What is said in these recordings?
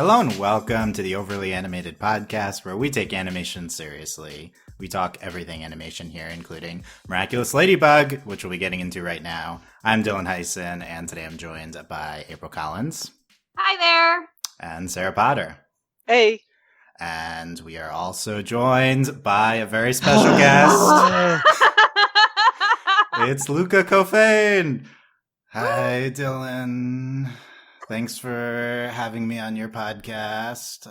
Hello and welcome to the Overly Animated Podcast, where we take animation seriously. We talk everything animation here, including Miraculous Ladybug, which we'll be getting into right now. I'm Dylan Hysen, and today I'm joined by April Collins. Hi there. And Sarah Potter. Hey. And we are also joined by a very special guest. It's Luka Couffaine. Hi, Dylan. Thanks for having me on your podcast.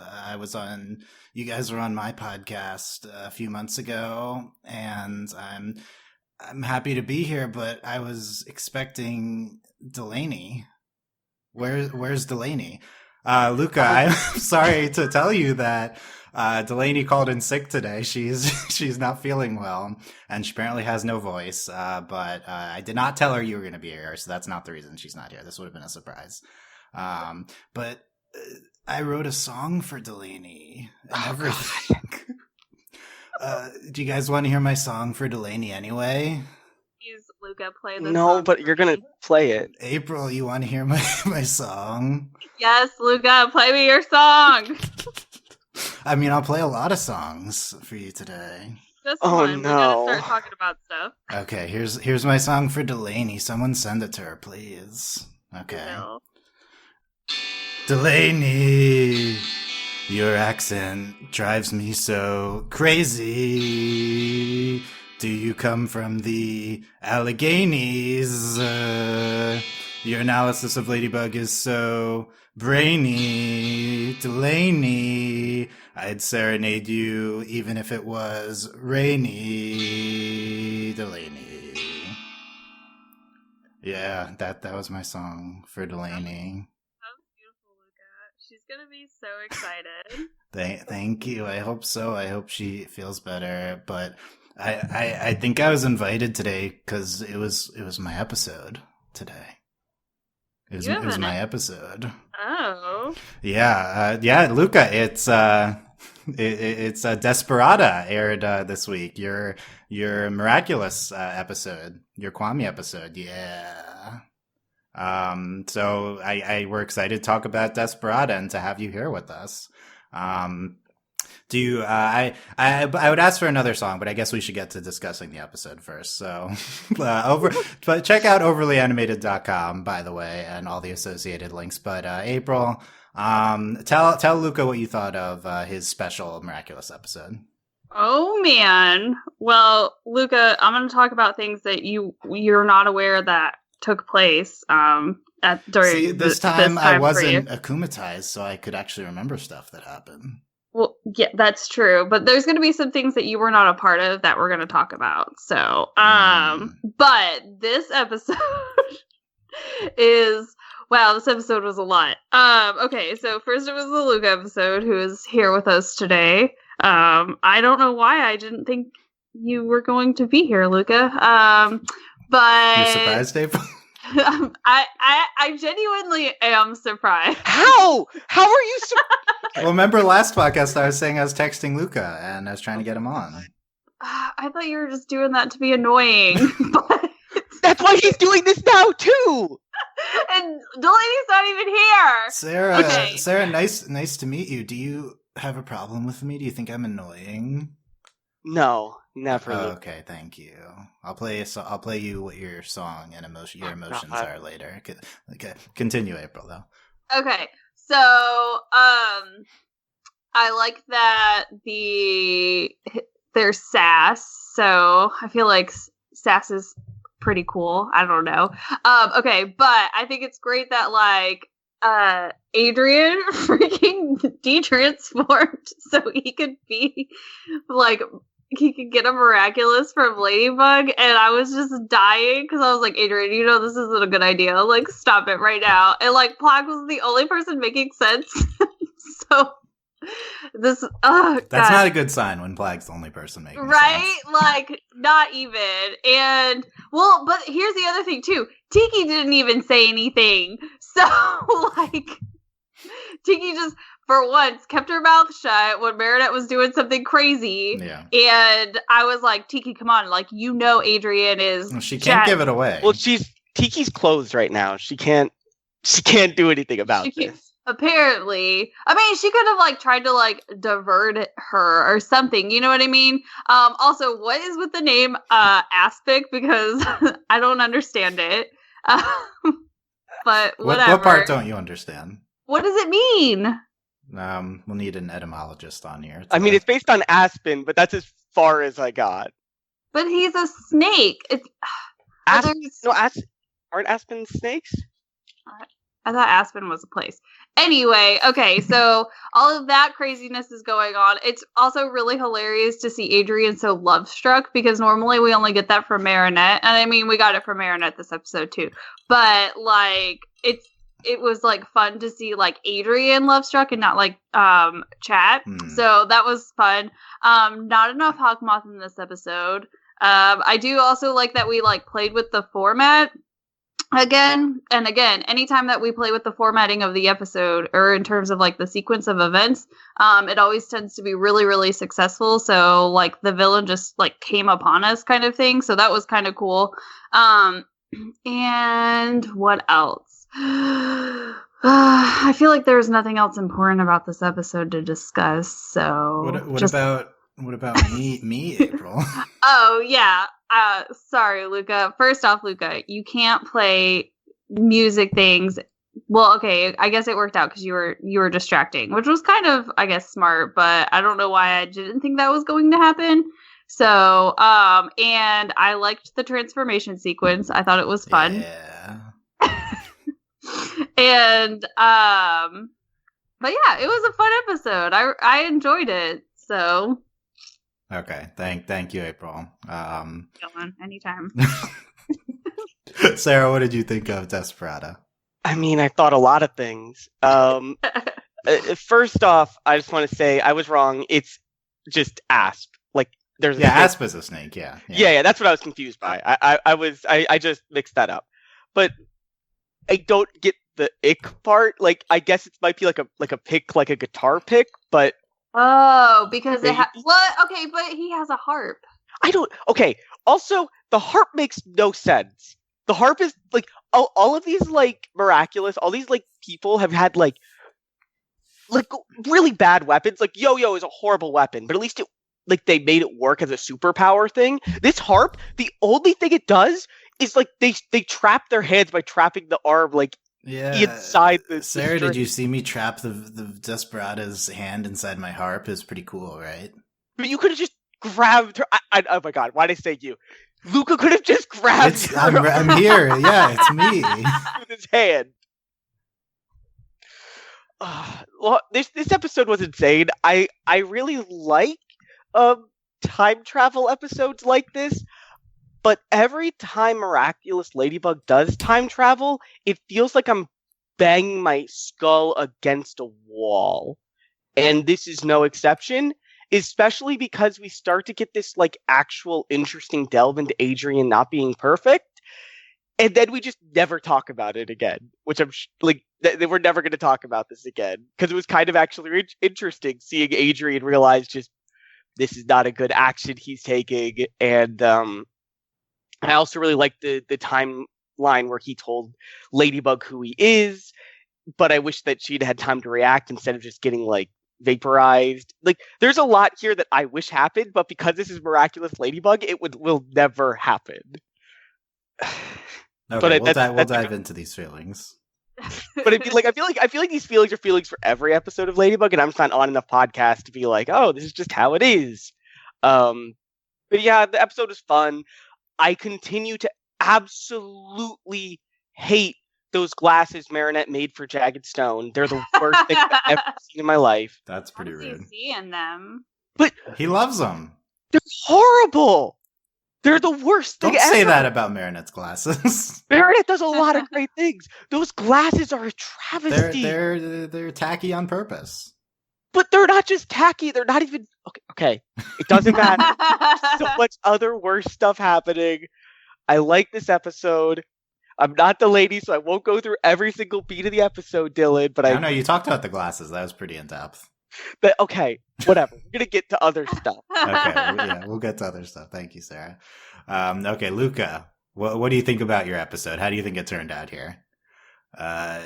You guys were on my podcast a few months ago, and I'm happy to be here, but I was expecting Delaney. Where's Delaney? Luka, I'm sorry to tell you that Delaney called in sick today. She's not feeling well, and she apparently has no voice, but I did not tell her you were going to be here, so that's not the reason she's not here. This would have been a surprise. But I wrote a song for Delaney and everything. Do you guys want to hear my song for Delaney anyway? Please, Luka, play the song. No, but you're gonna play it. April, you want to hear my song? Yes, Luka, play me your song. I mean, I'll play a lot of songs for you today. Just Oh, one. no. We gotta start talking about stuff. Okay, here's my song for Delaney. Someone send it to her, please. Okay. No. Delaney, your accent drives me so crazy. Do you come from the Alleghenies? Your analysis of Ladybug is so brainy. Delaney, I'd serenade you even if it was rainy. Delaney. Yeah, that was my song for Delaney. She's gonna be so excited. Thank you. I hope so. I hope she feels better. But I think I was invited today because it was my episode today. It was my episode. Oh. Yeah. Luka, it's Desperada aired this week. Your Miraculous episode, your Kwame episode. Yeah. So we're excited to talk about Desperada and to have you here with us. Do you, I would ask for another song, but I guess we should get to discussing the episode first. So, but check out overlyanimated.com, by the way, and all the associated links. But, April, tell Luka what you thought of, his special Miraculous episode. Oh man. Well, Luka, I'm gonna talk about things that you're not aware that took place during this time I wasn't akumatized, so I could actually remember stuff that happened. Well, yeah, that's true. But there's going to be some things that you were not a part of that we're going to talk about. So, but this episode this episode was a lot. Okay, so first it was the Luka episode, who is here with us today. I don't know why I didn't think you were going to be here, Luka. But you're surprised, April? I genuinely am surprised. How are you Well, remember last podcast I was saying I was texting Luka and I was trying to get him on. I thought you were just doing that to be annoying. But That's why he's doing this now too. And Delaney's not even here. Sarah, nice to meet you. Do you have a problem with me? Do you think I'm annoying? No, never. Okay, thank you. I'll play you what your song and your emotions are later. Okay, continue, April, though. Okay, so I like that there's sass. So I feel like sass is pretty cool. I don't know. Okay, but I think it's great that Adrian freaking detransformed so he could be he could get a Miraculous from Ladybug, and I was just dying because I was like, Adrian, this isn't a good idea. Stop it right now. And Plag was the only person making sense. So this, that's not a good sign when Plag's the only person making sense. Right? Not even. And but here's the other thing too. Tiki didn't even say anything. So Tiki just, for once, kept her mouth shut when Marinette was doing something crazy. Yeah. And I was like, Tiki, come on. Adrian is... She can't give it away. Well, Tiki's closed right now. She can't do anything about this. apparently, I mean, she could have like tried to like divert her or something. You know what I mean? Also, what is with the name Aspic? Because I don't understand it. But whatever. What part don't you understand? What does it mean? We'll need an etymologist on here. I mean, it's based on Aspen, but that's as far as I got. But he's a snake. It's Aren't Aspen snakes? I thought Aspen was a place. Anyway, okay, so all of that craziness is going on. It's also really hilarious to see Adrian so love-struck, because normally we only get that from Marinette. And I mean, we got it from Marinette this episode too. But like, it was like fun to see like Adrian love-struck and not like Chat. So that was fun. Not enough Hawkmoth in this episode. I do also like that we like played with the format again and again. Anytime that we play with the formatting of the episode, or in terms of like the sequence of events, it always tends to be really, really successful. So like the villain just like came upon us kind of thing. So that was kind of cool. And what else? I feel like there's nothing else important about this episode to discuss. So what about me, April? Oh yeah. Sorry, Luka. First off, Luka, you can't play music things. Well, okay, I guess it worked out because you were distracting, which was kind of, I guess, smart. But I don't know why I didn't think that was going to happen. So, and I liked the transformation sequence. I thought it was fun. Yeah. And but yeah, it was a fun episode. I enjoyed it. So. Okay, thank you, April. Anytime. Sarah, what did you think of Desperada? I mean, I thought a lot of things. First off, I just want to say I was wrong. It's just Asp. Like there's Asp is a snake. Yeah. That's what I was confused by. I just mixed that up. But I don't get the ick part. Like I guess it might be like a pick, like a guitar pick, but. Oh, because it what? Okay, but he has a harp. Okay. Also, the harp makes no sense. The harp is like all of these like miraculous. All these like people have had like really bad weapons. Like Yo-Yo is a horrible weapon, but at least they made it work as a superpower thing. This harp, the only thing it does is like they trap their hands by trapping the arm like. Yeah, inside the Sarah, did you see me trap the Desperada's hand inside my harp? It's pretty cool, right? But you could have just grabbed her. Oh my god, why did I say you? Luka could have just grabbed her. I'm here. Yeah, it's me. With his hand. Well, this episode was insane. I really like time travel episodes like this. But every time Miraculous Ladybug does time travel, it feels like I'm banging my skull against a wall. And this is no exception, especially because we start to get this like actual interesting delve into Adrian not being perfect. And then we just never talk about it again, which I'm we're never going to talk about this again. Because it was kind of actually interesting seeing Adrian realize just this is not a good action he's taking. And, I also really like the timeline where he told Ladybug who he is, but I wish that she'd had time to react instead of just getting like vaporized. Like there's a lot here that I wish happened, but because this is Miraculous Ladybug, it will never happen. Okay, But we'll dive into these feelings. But I feel like these feelings are feelings for every episode of Ladybug, and I'm just not on enough podcasts to be like, oh, this is just how it is. But yeah, the episode was fun. I continue to absolutely hate those glasses Marinette made for Jagged Stone. They're the worst thing I've ever seen in my life. That's pretty rude. Seeing them, but he loves them. They're horrible. They're the worst thing ever. Don't say that about Marinette's glasses. Marinette does a lot of great things. Those glasses are a travesty. They're tacky on purpose. But they're not just tacky. They're not even... Okay. It doesn't matter. So much other worse stuff happening. I like this episode. I'm not the lady, so I won't go through every single beat of the episode, Dylan. But I know you talked about the glasses. That was pretty in depth. But okay, whatever. We're gonna get to other stuff. Okay, we'll get to other stuff. Thank you, Sarah. Okay, Luka, what do you think about your episode? How do you think it turned out here? I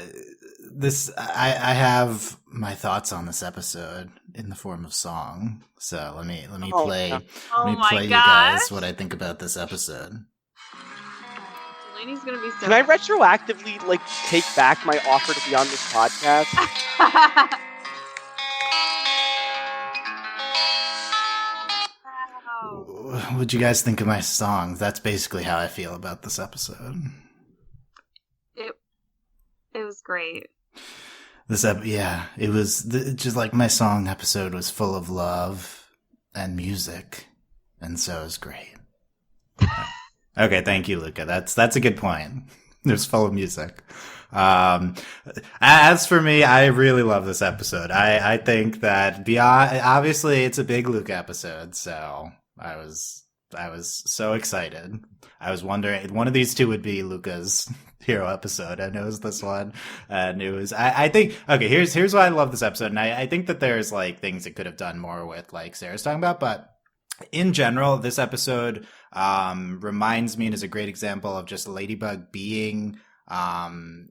have my thoughts on this episode in the form of song. So let me play. Yeah. Oh Let me my play you gosh. guys what I think about this episode. Delaney's gonna be so. Can I retroactively take back my offer to be on this podcast? Wow. What'd you guys think of my song? That's basically how I feel about this episode. It was great. It was just like my song episode was full of love and music, and so it was great. Okay, thank you, Luka. That's a good point. It was full of music. As for me, I really love this episode. I think that beyond, obviously it's a big Luka episode, so I was so excited. I was wondering, one of these two would be Luka's hero episode, and it was this one. And it was, I think, okay, here's why I love this episode. And I think that there's things it could have done more with, like Sarah's talking about, but in general, this episode, reminds me and is a great example of just Ladybug being,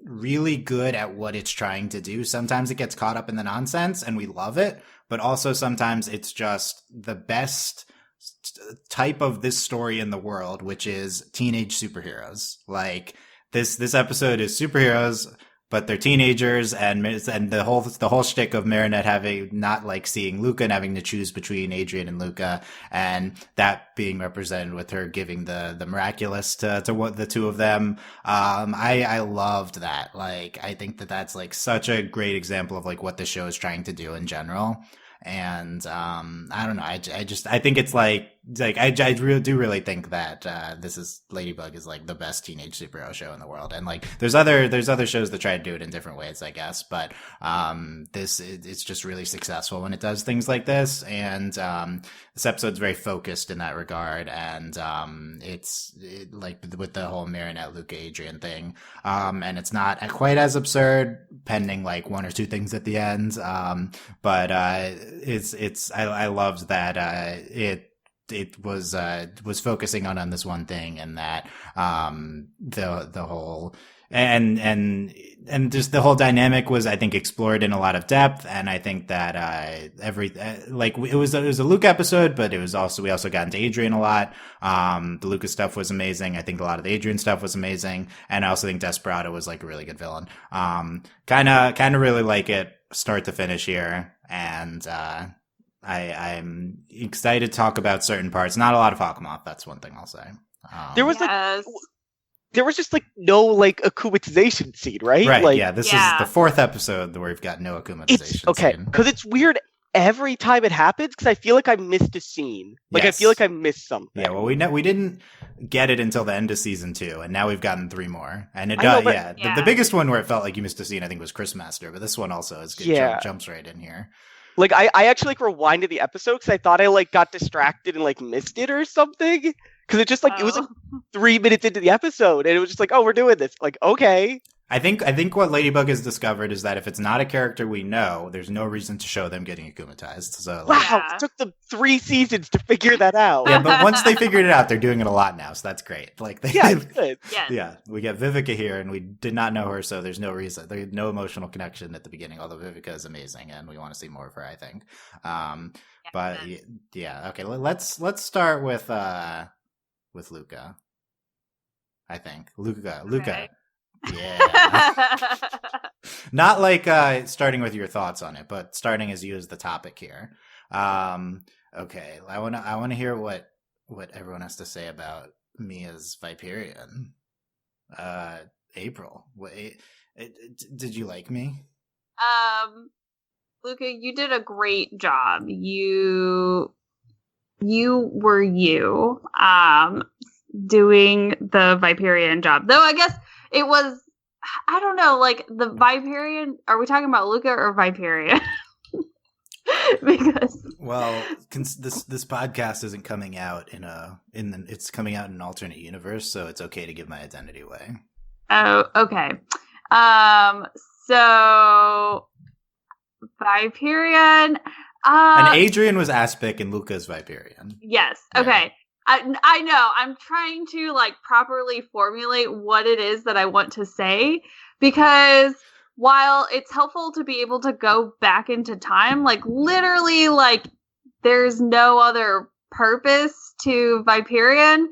really good at what it's trying to do. Sometimes it gets caught up in the nonsense and we love it, but also sometimes it's just the best type of this story in the world, which is teenage superheroes. Like this episode is superheroes, but they're teenagers, and the whole shtick of Marinette having not seeing Luka and having to choose between Adrian and Luka, and that being represented with her giving the miraculous to what the two of them. I loved that. I think that that's such a great example of what the show is trying to do in general. And I don't know. I think it's I really think that this is Ladybug is the best teenage superhero show in the world. And there's other shows that try to do it in different ways, I guess. But it's just really successful when it does things like this. And this episode's very focused in that regard. And it's with the whole Marinette, Luka, Adrian thing. And it's not quite as absurd, pending one or two things at the end. But I loved that it was focusing on this one thing, and that the whole and just the whole dynamic was, I think, explored in a lot of depth. And I think that it was a Luke episode, but it was also, we also got into Adrian a lot. The Lucas stuff was amazing. I think a lot of the Adrian stuff was amazing, and I also think Desperada was a really good villain. Kind of really like it start to finish here, and I'm excited to talk about certain parts. Not a lot of Hawkmoth, that's one thing I'll say. There was Yes. there was just no akumatization scene, right? Right, yeah, this is Yeah. the fourth episode where we've got no akumatization It's okay, scene. because it's weird every time it happens, because I feel like I missed a scene. I Yes. feel like I missed something. Yeah, well, we didn't get it until the end of season 2, and now we've gotten 3 more. And it I know, does, but- The biggest one where it felt like you missed a scene, I think, was Christmaster, but this one also is good. Yeah. Jumps right in here. I actually rewinded the episode because I thought I got distracted and missed it or something. Because it just it was 3 minutes into the episode, and it was just oh, we're doing this. Okay. I think what Ladybug has discovered is that if it's not a character we know, there's no reason to show them getting akumatized. So Wow, Yeah. it took them 3 seasons to figure that out. yeah, but once they figured it out, they're doing it a lot now, so that's great. Yeah, it's good. Yes. Yeah, we get Vivica here, and we did not know her, so there's no reason. There's no emotional connection at the beginning, although Vivica is amazing, and we want to see more of her, I think. But yeah, okay, let's start with Luka. I think Luka. Okay. Yeah. Not starting with your thoughts on it, but starting as you as the topic here. Okay, I want to hear what everyone has to say about me as Viperian. April, did you like me? Luka, you did a great job. You were you, doing the Viperian job. Though I guess it was, I don't know, the Viperian, are we talking about Luka or Viperian? Because this podcast isn't coming out it's coming out in an alternate universe, so it's okay to give my identity away. Oh, okay. So Viperian, and Adrian was Aspic and Luca's Viperian. yes. Yeah. Okay. I know. I'm trying to like properly formulate what it is that I want to say, because while it's helpful to be able to go back into time, like literally, like there's no other purpose to Viperion.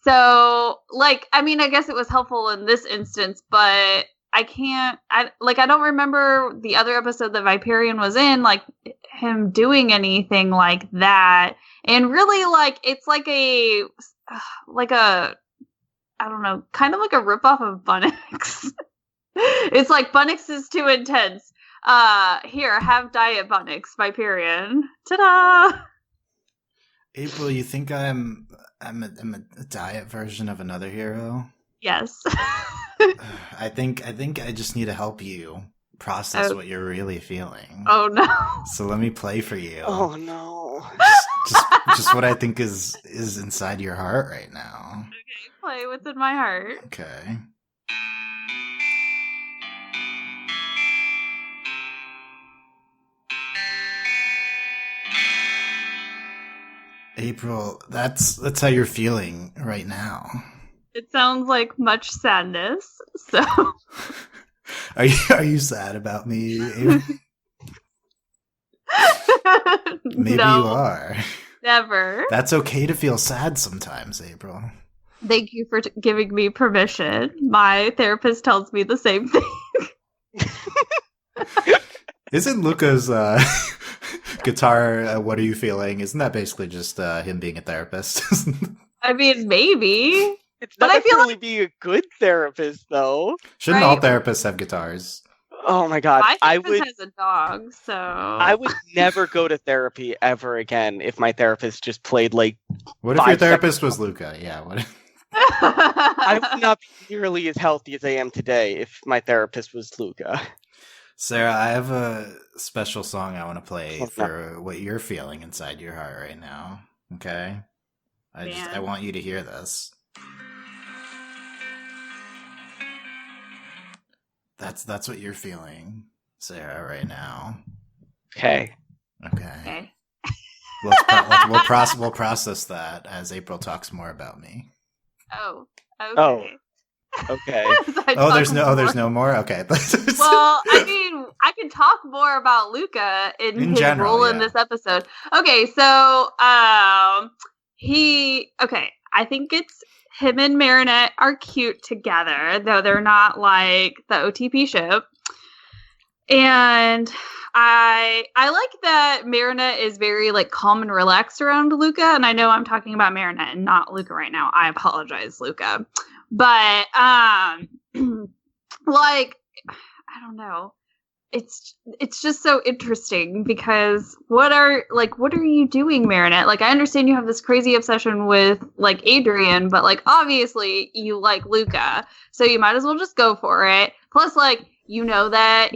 So, like, I mean, I guess it was helpful in this instance, but I don't remember the other episode that Viperion was in, like, him doing anything like that. And really, like, it's like I don't know, kind of like a ripoff of Bunnix. It's like, Bunnix is too intense. Here, have Diet Bunnix, Viperion. Ta-da! April, you think I'm a diet version of another hero? Yes. I think I just need to help you process what you're really feeling. Oh no. So let me play for you. Oh no. Just what I think is inside your heart right now. Okay, play what's in my heart. Okay. April, that's how you're feeling right now. It sounds like much sadness. So Are you sad about me? Maybe no, you are. Never. That's okay to feel sad sometimes, April. Thank you for giving me permission. My therapist tells me the same thing. Isn't Luka's guitar, What Are You Feeling? Isn't that basically just him being a therapist? I mean, maybe. It's But not I feel necessarily being a good therapist, though. Shouldn't Right. all therapists have guitars? Oh my god, My I therapist would has a dog, so I would never go to therapy ever again if my therapist just played like What if your 5 therapist seconds. was Luka? Yeah, what? I would not be nearly as healthy as I am today if my therapist was Luka. Sarah, I have a special song I want to play Okay. for what you're feeling inside your heart right now. Okay? I Man. want you to hear this. That's what you're feeling, Sarah, right now. Okay. Okay. Okay. We'll process that as April talks more about me. Oh. Okay. Oh. Okay. There's no more. Okay. Well, I mean, I can talk more about Luka in his general, role in yeah. this episode. Okay, so I think it's him and Marinette are cute together, though they're not like the OTP ship. And I like that Marinette is very like calm and relaxed around Luka, and I know I'm talking about Marinette and not Luka right now. I apologize, Luka. But like, I don't know. It's just so interesting because what are you doing, Marinette? Like, I understand you have this crazy obsession with like Adrian, but like obviously you like Luka, so you might as well just go for it. Plus, like, you know that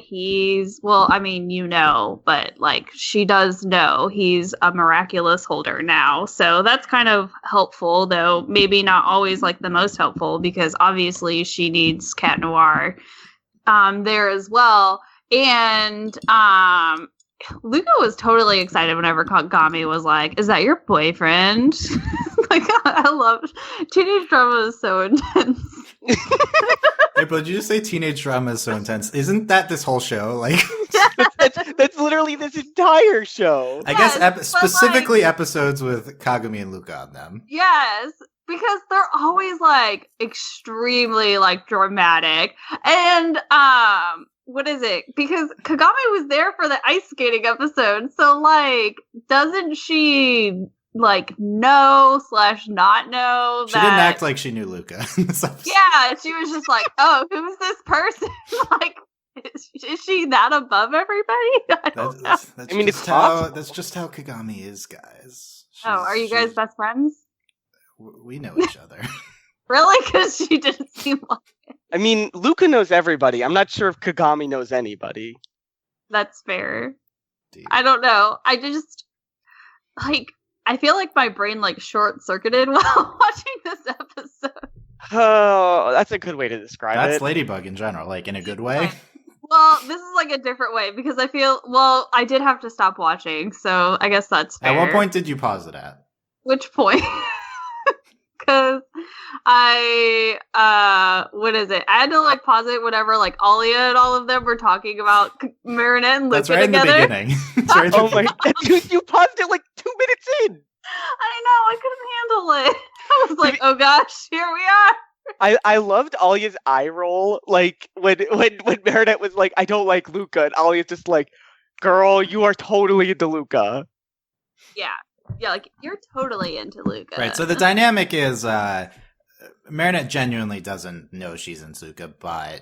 but like she does know he's a miraculous holder now, so that's kind of helpful, though maybe not always like the most helpful because obviously she needs Cat Noir there as well. And Luka was totally excited whenever Kagami was like, "Is that your boyfriend?" Like, I love teenage drama is so intense. April, did you just say teenage drama is so intense? Isn't that this whole show? Like, That's literally this entire show. I guess Yes, but, specifically episodes with Kagami and Luka on them. Yes, because they're always like extremely like dramatic. And what is it? Because Kagami was there for the ice skating episode, so like doesn't she like know/not know that She didn't act like she knew Luka in this episode. Yeah, she was just like, "Oh, who's this person?" Like, is she that above everybody? I don't know. It's that's just how Kagami is, guys. Oh, are you guys best friends? We know each other. Really? Because she didn't seem like it. I mean, Luka knows everybody. I'm not sure if Kagami knows anybody. That's fair. Deep. I don't know. I just like I feel like my brain like short circuited while watching this episode. Oh, that's a good way to describe That's it. Ladybug in general, like in a good way. Well, this is like a different way because I did have to stop watching, so I guess that's fair. At what point did you pause it at? Which point? because what is it? I had to like pause it whenever like Alia and all of them were talking about Marinette and Luka That's right together. in the beginning. It's right in the Oh my god, you paused it like 2 minutes in. I know, I couldn't handle it. I was like, oh gosh, here we are. I loved Alia's eye roll, like when Marinette was like, I don't like Luka, and Alia's just like, girl, you are totally into Luka. Yeah, like you're totally into Luka. Right, so the dynamic is Marinette genuinely doesn't know she's in Luka, but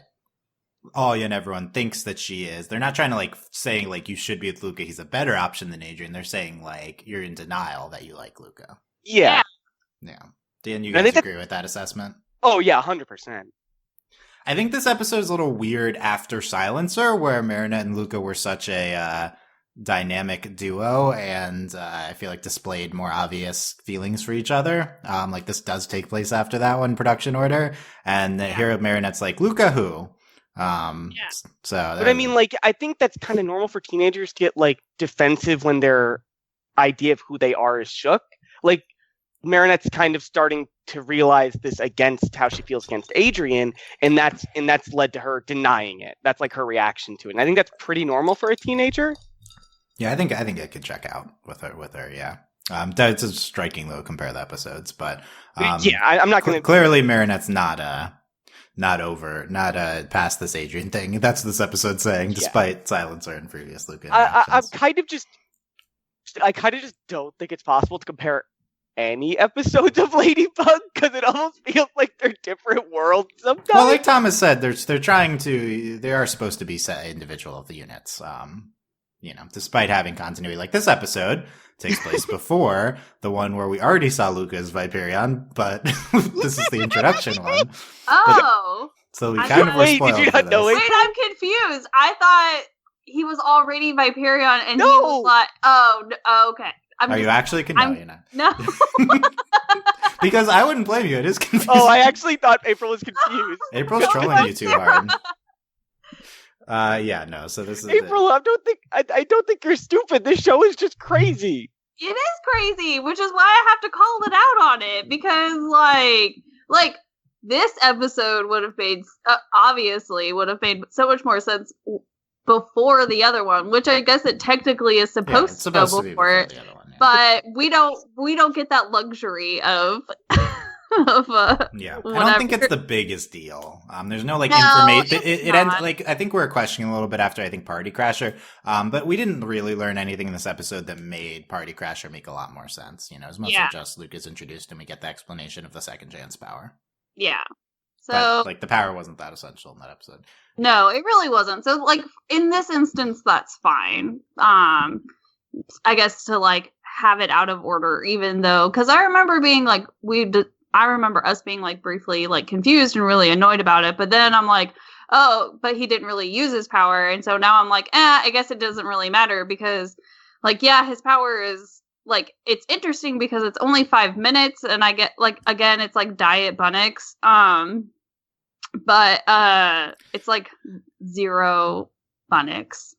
Alia and everyone thinks that she is. They're not trying to like saying like you should be with Luka, he's a better option than Adrian. They're saying like you're in denial that you like Luka. Yeah. Yeah. Dan, you I guys think agree with that assessment? Oh yeah, 100%. I think this episode is a little weird after Silencer, where Marinette and Luka were such a dynamic duo, and I feel like displayed more obvious feelings for each other. Like this does take place after that one, production order, and here Marinette's like, Luka who? So, But I mean, like, I think that's kind of normal for teenagers to get like defensive when their idea of who they are is shook. Like, Marinette's kind of starting to realize this against how she feels against Adrian, and that's led to her denying it. That's like her reaction to it. And I think that's pretty normal for a teenager. Yeah, I think I could check out with her. Yeah, it's just striking though. Compare the episodes, but I'm not going to. Clearly, Marinette's not past this Adrian thing. That's what this episode's saying, despite Silencer and previous Luka. I kind of just don't think it's possible to compare any episodes of Ladybug, because it almost feels like they're different worlds sometimes. Well, like Thomas said, they are supposed to be set individual of the units. Despite having continuity, like this episode takes place before the one where we already saw Luka's Viperion, but this is the introduction one. Oh. So we kind of were spoiled. Did you not know it? Wait, I'm confused. I thought he was already Viperion, and No. he was like, okay. Are you actually confused? No, you're not. No. Because I wouldn't blame you. It is confusing. Oh, I actually thought April was confused. April's trolling you too hard. So this is April, I don't think you're stupid. This show is just crazy. It is crazy, which is why I have to call it out on it, because like this episode would have made obviously would have made so much more sense before the other one, which I guess it technically is supposed to go before it. The other one, yeah. But we don't get that luxury of I don't think it's the biggest deal. There's no information. It ends like I think we were questioning a little bit after I think Party Crasher. But we didn't really learn anything in this episode that made Party Crasher make a lot more sense. It's mostly just Luke is introduced and we get the explanation of the second chance power. Yeah. So but, the power wasn't that essential in that episode. No, it really wasn't. So in this instance, that's fine. I guess to have it out of order, even though, because I remember being I remember us being briefly confused and really annoyed about it. But then I'm like, oh, but he didn't really use his power. And so now I'm like, I guess it doesn't really matter because his power is it's interesting because it's only 5 minutes. And I get again, it's Diet Bunnix. But it's 0 Bunnix.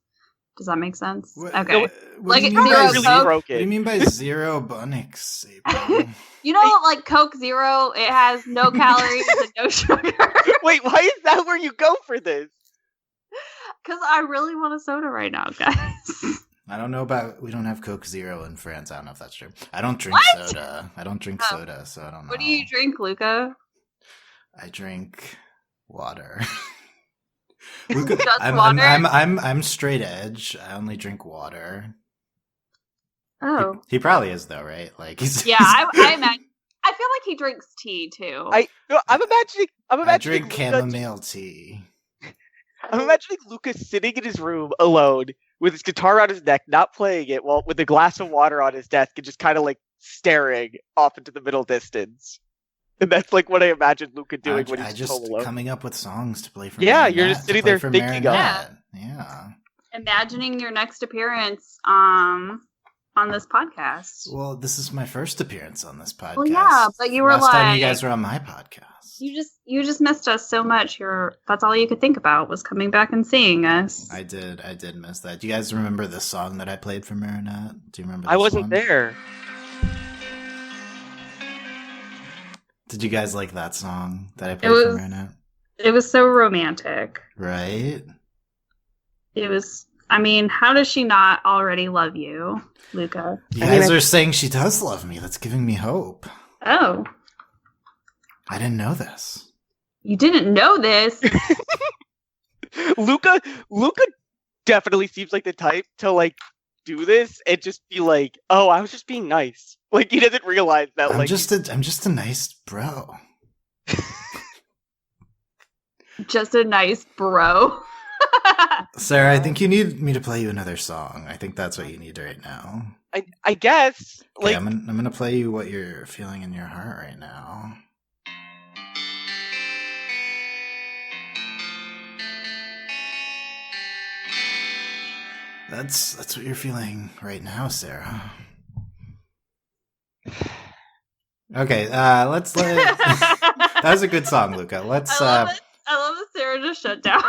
Does that make sense? Okay. What do you mean zero by Coke? What do you mean by 0 Bunnix, April? Coke Zero, it has no calories and no sugar. Wait, why is that where you go for this? Because I really want a soda right now, guys. I don't know we don't have Coke Zero in France. I don't know if that's true. I don't drink soda. I don't drink soda, so I don't know. What do you drink, Luka? I drink water. Just water? I'm straight edge. I only drink water. Oh. He probably is though, right? I imagine. I feel like he drinks tea too. I'm imagining I drink chamomile tea. I'm imagining Lucas sitting in his room alone with his guitar around his neck, not playing it, with a glass of water on his desk and just kind of staring off into the middle distance. And that's what I imagine Luka doing when he's home alone. Coming up with songs to play for. Yeah, Marinette, you're just sitting there thinking of it. Yeah. Imagining your next appearance on this podcast. Well, this is my first appearance on this podcast. Well, yeah, but you were last time you guys were on my podcast. You just missed us so much. That's all you could think about was coming back and seeing us. I did miss that. Do you guys remember the song that I played for Marinette? Do you remember? I wasn't there. Did you guys like that song that I played was- from right now? It was so romantic. Right? It was. I mean, how does she not already love you, Luka? You guys are saying she does love me. That's giving me hope. Oh, I didn't know this. you didn't know this. Luka definitely seems like the type to like do this and just be like, "Oh, I was just being nice." Like he doesn't realize that. I'm like just a nice bro. Just a nice bro. Sarah, I think you need me to play you another song. I think that's what you need right now. I guess Okay, like I'm gonna play you what you're feeling in your heart right now. That's what you're feeling right now, Sarah. Okay, let's that was a good song, Luka. Let's I love it. I love that Sarah just shut down.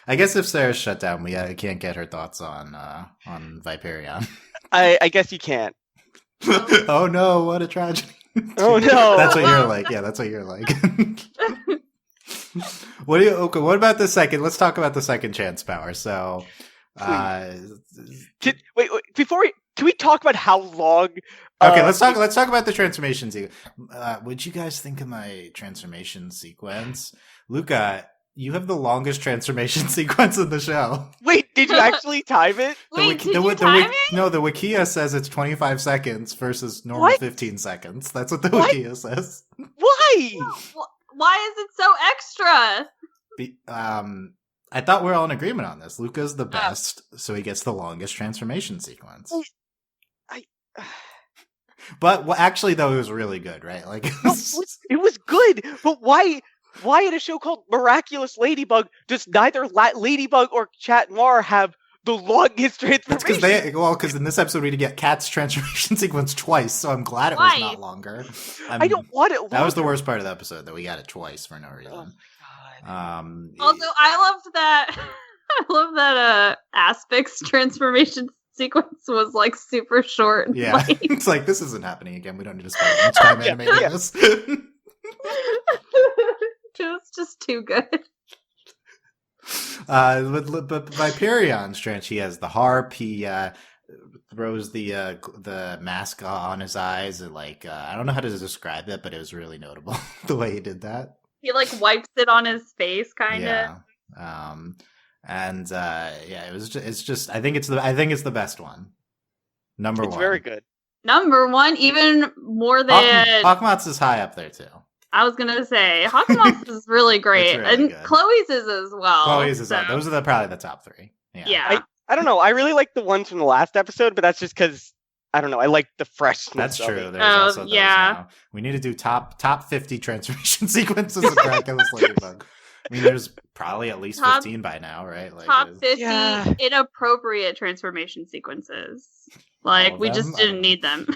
I guess if Sarah's shut down, we can't get her thoughts on Viperion. I guess you can't. Oh no, what a tragedy. Oh no. That's what you're like. Yeah, that's what you're like. What about the second? Let's talk about the second chance power. So, Wait, can we talk about how long? Okay, let's talk about the transformation sequence. What'd you guys think of my transformation sequence? Luka, you have the longest transformation sequence in the show. Wait, did you actually time it? Wait, did you time it? No, the Wikia says it's 25 seconds versus normal What? 15 seconds. That's what the What? Wikia says. Why? Why is it so extra? I thought we were all in agreement on this. Luca's the best, so he gets the longest transformation sequence. But actually, though, it was really good, right? Like It was good, but why in a show called Miraculous Ladybug does neither Ladybug or Chat Noir have the longest transformation? Because in this episode we did get Cat's transformation sequence twice, so I'm glad it was not longer. I don't want it longer. That was the worst part of the episode, that we got it twice for no reason. Oh my god. Also, I loved that. I love that Aspect's transformation sequence was like super short. And Yeah, like... it's like this isn't happening again. We don't need to spend much time animating this. It was just too good. But Viperion strand, he has the harp. He throws the mask on his eyes, and I don't know how to describe it, but it was really notable the way he did that. He like wipes it on his face, kind of. Yeah. It was. It's just. I think it's the best one. Number one. It's very good. Number one, even more than Hawkmoth's is high up there too. I was gonna say. Hawkmoth's is really great, It's really and good. Chloe's is as well. Chloe's is so. up. Those are probably the top three. Yeah. I don't know. I really like the ones from the last episode, but that's just because I don't know. I like the freshness. That's of true. it. There's Oh, also those yeah. now. We need to do top 50 transformation sequences of Miraculous Ladybug. I mean, there's probably at least Top- 15 by now, right? Top it's- 50 Yeah. inappropriate transformation sequences. All Like of we them? just I didn't don't need them.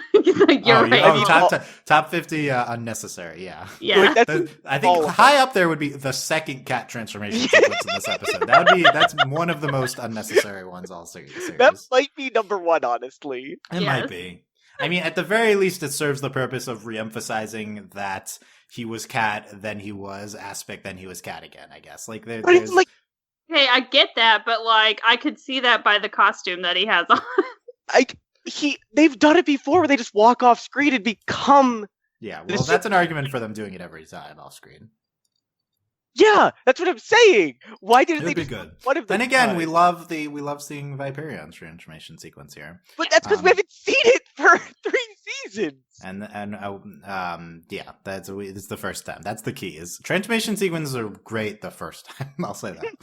Like, you're right. I mean, top 50 unnecessary. Yeah. Yeah. Like, that's I all think of high up there would be the second cat transformation sequence in this episode. That's one of the most unnecessary ones all series. that might be number one, honestly. It Yes. might be. I mean, at the very least, it serves the purpose of reemphasizing that he was cat, then he was Aspect, then he was cat again, I guess. But it's like Hey, I get that, but like I could see that by the costume that he has on. they've done it before where they just walk off screen and become. Yeah, well, This- that's an argument for them doing it every time off screen. Yeah, that's what I'm saying. Why It didn't would they be just good. one of them Then again, time? we love seeing Viperion's transformation sequence here, But that's because we haven't seen it for 3 seasons. and yeah, it's the first time. That's the key. Is transformation sequences are great the first time. I'll say that.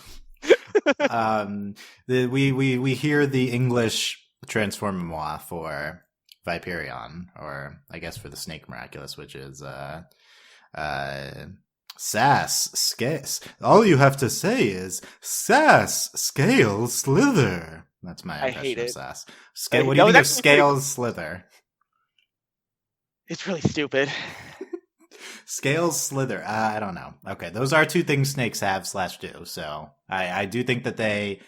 We hear the English transformement for Viperion, or I guess for the Snake Miraculous, which is sass, scales. All you have to say is sass, scale, slither. That's my I impression hate of it. sass. No, What do you think of that's pretty- scales, slither? It's really stupid. Scales, slither. I don't know. Okay, those are two things snakes have / do. So I do think that they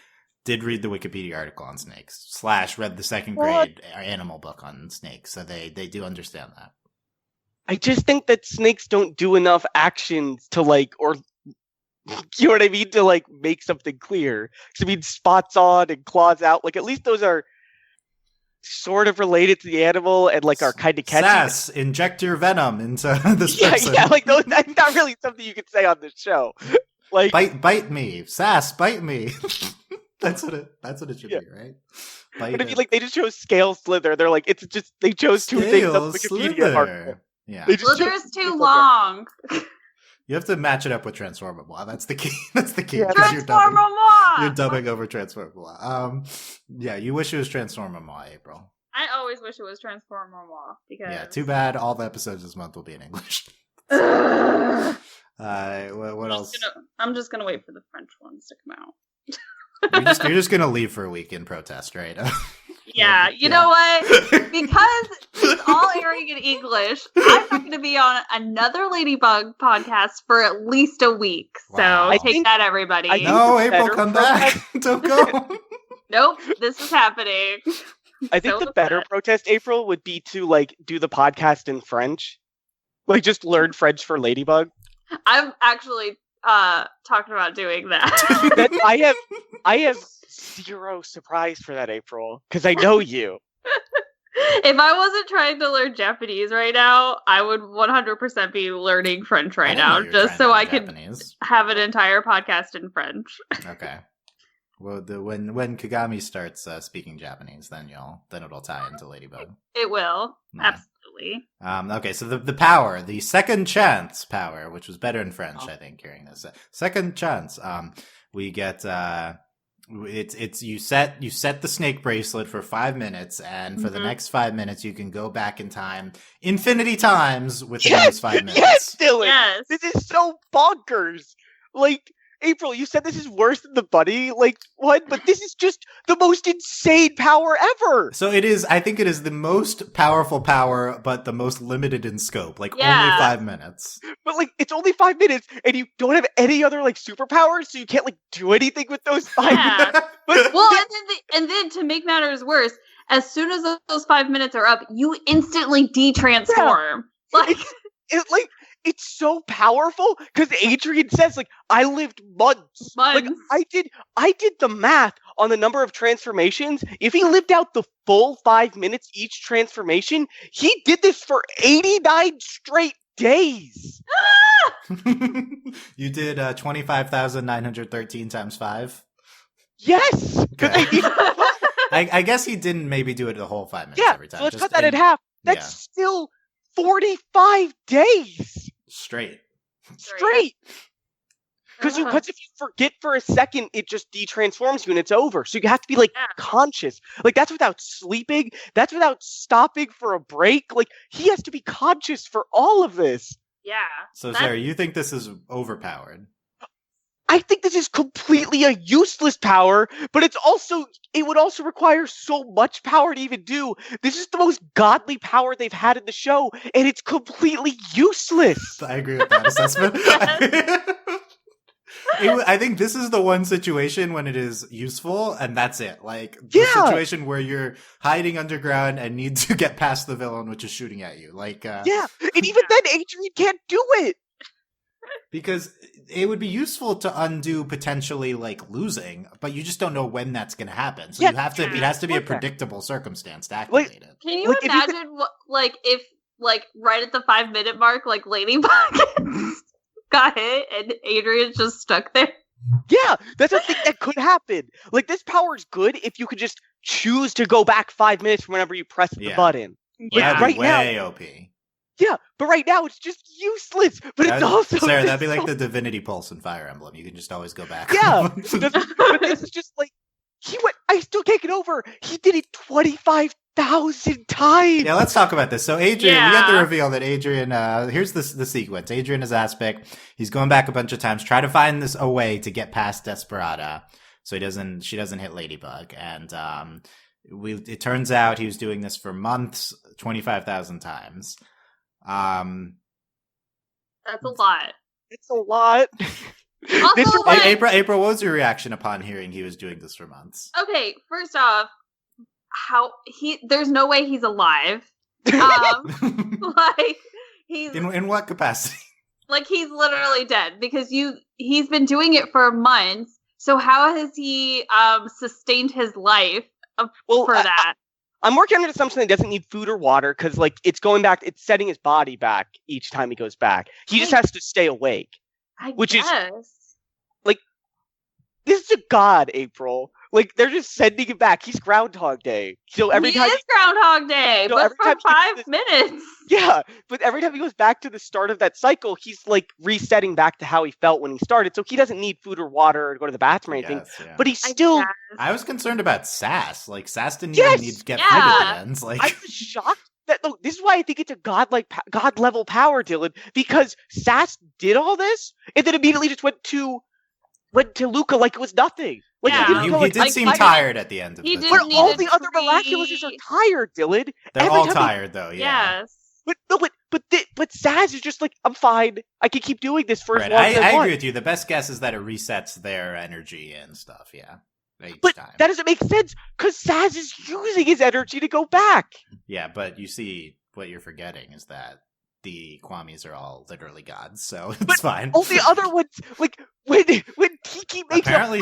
did read the Wikipedia article on snakes / read the second grade animal book on snakes. So they do understand that. I just think that snakes don't do enough actions to or you know what I mean, to make something clear. Because I mean, spots on and claws out. At least those are sort of related to the animal and are kind of catchy. Sass, inject your venom into this person. Yeah, those, that's not really something you could say on the show. Bite me, Sass, bite me. That's what it should be, right? But if you they just chose scale slither, they're it's just they chose two things on Scale Wikipedia. slither. Yeah. Slither's too long. You have to match it up with Transformable. That's the key. That's the key. Yeah. Transformable! You're dubbing over Transformable. Yeah, you wish it was Transformable, April. I always wish it was Transformable because Yeah, too bad all the episodes this month will be in English. What else? I'm just gonna wait for the French ones to come out. You're just gonna leave for a week in protest, right? Yeah, you know what? Because it's all airing in English, I'm not going to be on another Ladybug podcast for at least a week. Wow. So take that, everybody. No, April, come back. Don't go. Nope, this is happening. I think the better protest, April, would be to do the podcast in French. Just learn French for Ladybug. I'm actually talking about doing that. I have zero surprise for that, April, because I know you. If I wasn't trying to learn Japanese right now, I would 100% be learning French right now, just so I could have an entire podcast in French. Okay. Well, when Kagami starts speaking Japanese, then it'll tie into Ladybug. It will, absolutely. Okay, so the power, the second chance power, which was better in French, I think, hearing this. Second chance. We get it's you set the snake bracelet for 5 minutes, and for the next 5 minutes you can go back in time infinity times within those 5 minutes. Yes, Dylan. Yes. This is so bonkers. April, you said this is worse than the bunny. What? But this is just the most insane power ever. So it is. I think it is the most powerful power, but the most limited in scope. Only 5 minutes. But it's only 5 minutes, and you don't have any other superpowers, so you can't do anything with those 5 minutes. Well, and then to make matters worse, as soon as those 5 minutes are up, you instantly de-transform. Yeah. It's so powerful because Adrian says I lived months. I did the math on the number of transformations. If he lived out the full 5 minutes each transformation, he did this for 89 straight days. You did 25,913 times 5. Yes. Okay. I guess he didn't maybe do it the whole 5 minutes every time. So let's cut that in half. That's still 45 days. Straight. Because if you forget for a second, it just de-transforms you and it's over. So you have to be conscious. That's without sleeping. That's without stopping for a break. He has to be conscious for all of this. Yeah. So Sarah, you think this is overpowered? I think this is completely a useless power, but it would also require so much power to even do. This is the most godly power they've had in the show, and it's completely useless. I agree with that assessment. I think this is the one situation when it is useful, and that's it. The situation where you're hiding underground and need to get past the villain, which is shooting at you. And even then, Adrian can't do it. Because it would be useful to undo potentially losing, but you just don't know when that's going to happen. So it has to be a predictable circumstance to activate it. Can you imagine if right at the 5 minute mark, Ladybug got hit and Adrian's just stuck there? Yeah, that's a thing that could happen. This power is good if you could just choose to go back 5 minutes from whenever you press the button. Yeah, right way now, OP. Yeah, but right now it's just useless. But it's also Sarah, that'd be like the Divinity Pulse in Fire Emblem. You can just always go back. Yeah, but this is just I still can't get over. He did it 25,000 times. Yeah, let's talk about this. So Adrian, we got the reveal that Adrian. Here's the sequence. Adrian is Aspic. He's going back a bunch of times, try to find a way to get past Desperada, so she doesn't hit Ladybug, and it turns out he was doing this for months, 25,000 times. That's a lot. It's a lot. Also, April, what was your reaction upon hearing he was doing this for months? Okay, first off, there's no way he's alive. he's In what capacity? like he's literally dead because he's been doing it for months. So how has he sustained his life for that? I'm working under the assumption that he doesn't need food or water because, like, it's going back. It's setting his body back each time he goes back. He just has to stay awake. Which is like, this is a god, April. Like, they're just sending him back. He's Groundhog Day. So every time is Groundhog Day, but for 5 minutes. Yeah, but every time he goes back to the start of that cycle, he's like resetting back to how he felt when he started. So he doesn't need food or water or to go to the bathroom or anything. Yeah. But he's still. I was concerned about Sass. Like, Sass didn't even need to get food at the end. Like, I was shocked. This is why I think it's a god level power, Dylan, because Sass did all this and then immediately just went to Luka like it was nothing. Like, he did seem tired at the end of this. But all the other Miraculous are tired, Dylan. They're all tired, though. Yeah. Yes. But Saz is just like, I'm fine. I can keep doing this for as long as I want. agree with you. The best guess is that it resets their energy and stuff. Yeah. But that doesn't make sense because Saz is using his energy to go back. Yeah, but you see, what you're forgetting is that the Kwamis are all literally gods, so it's fine. All the other ones, like when Tiki makes apparently,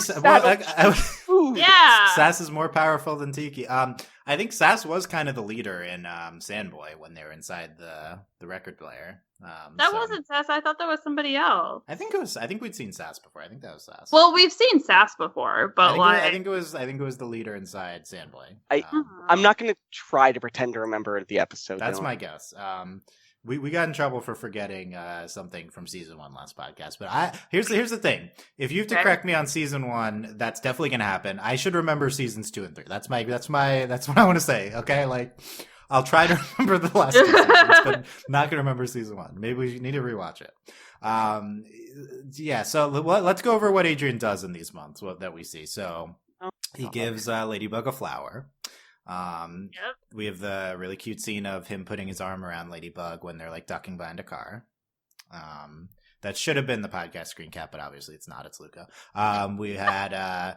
yeah, Sass is more powerful than Tiki. I think Sass was kind of the leader in Sandboy when they were inside the record player. That wasn't Sass. I thought that was somebody else. I think we'd seen Sass before. I think that was Sass. Well, we've seen Sass before, but I think it was the leader inside Sandboy. I'm not going to try to pretend to remember the episode. That's my guess. We got in trouble for forgetting something from season 1 last podcast, but here's the thing: if you have to correct me on season 1, that's definitely going to happen. I should remember seasons 2 and 3. That's what I want to say. Okay, like I'll try to remember the last 2 seasons, but not going to remember season 1. Maybe we need to rewatch it. Yeah. So let's go over what Adrian does in these months that we see. So he gives Ladybug a flower. We have the really cute scene of him putting his arm around Ladybug when they're like ducking behind a car. That should have been the podcast screen cap, but obviously it's not. It's Luka. We had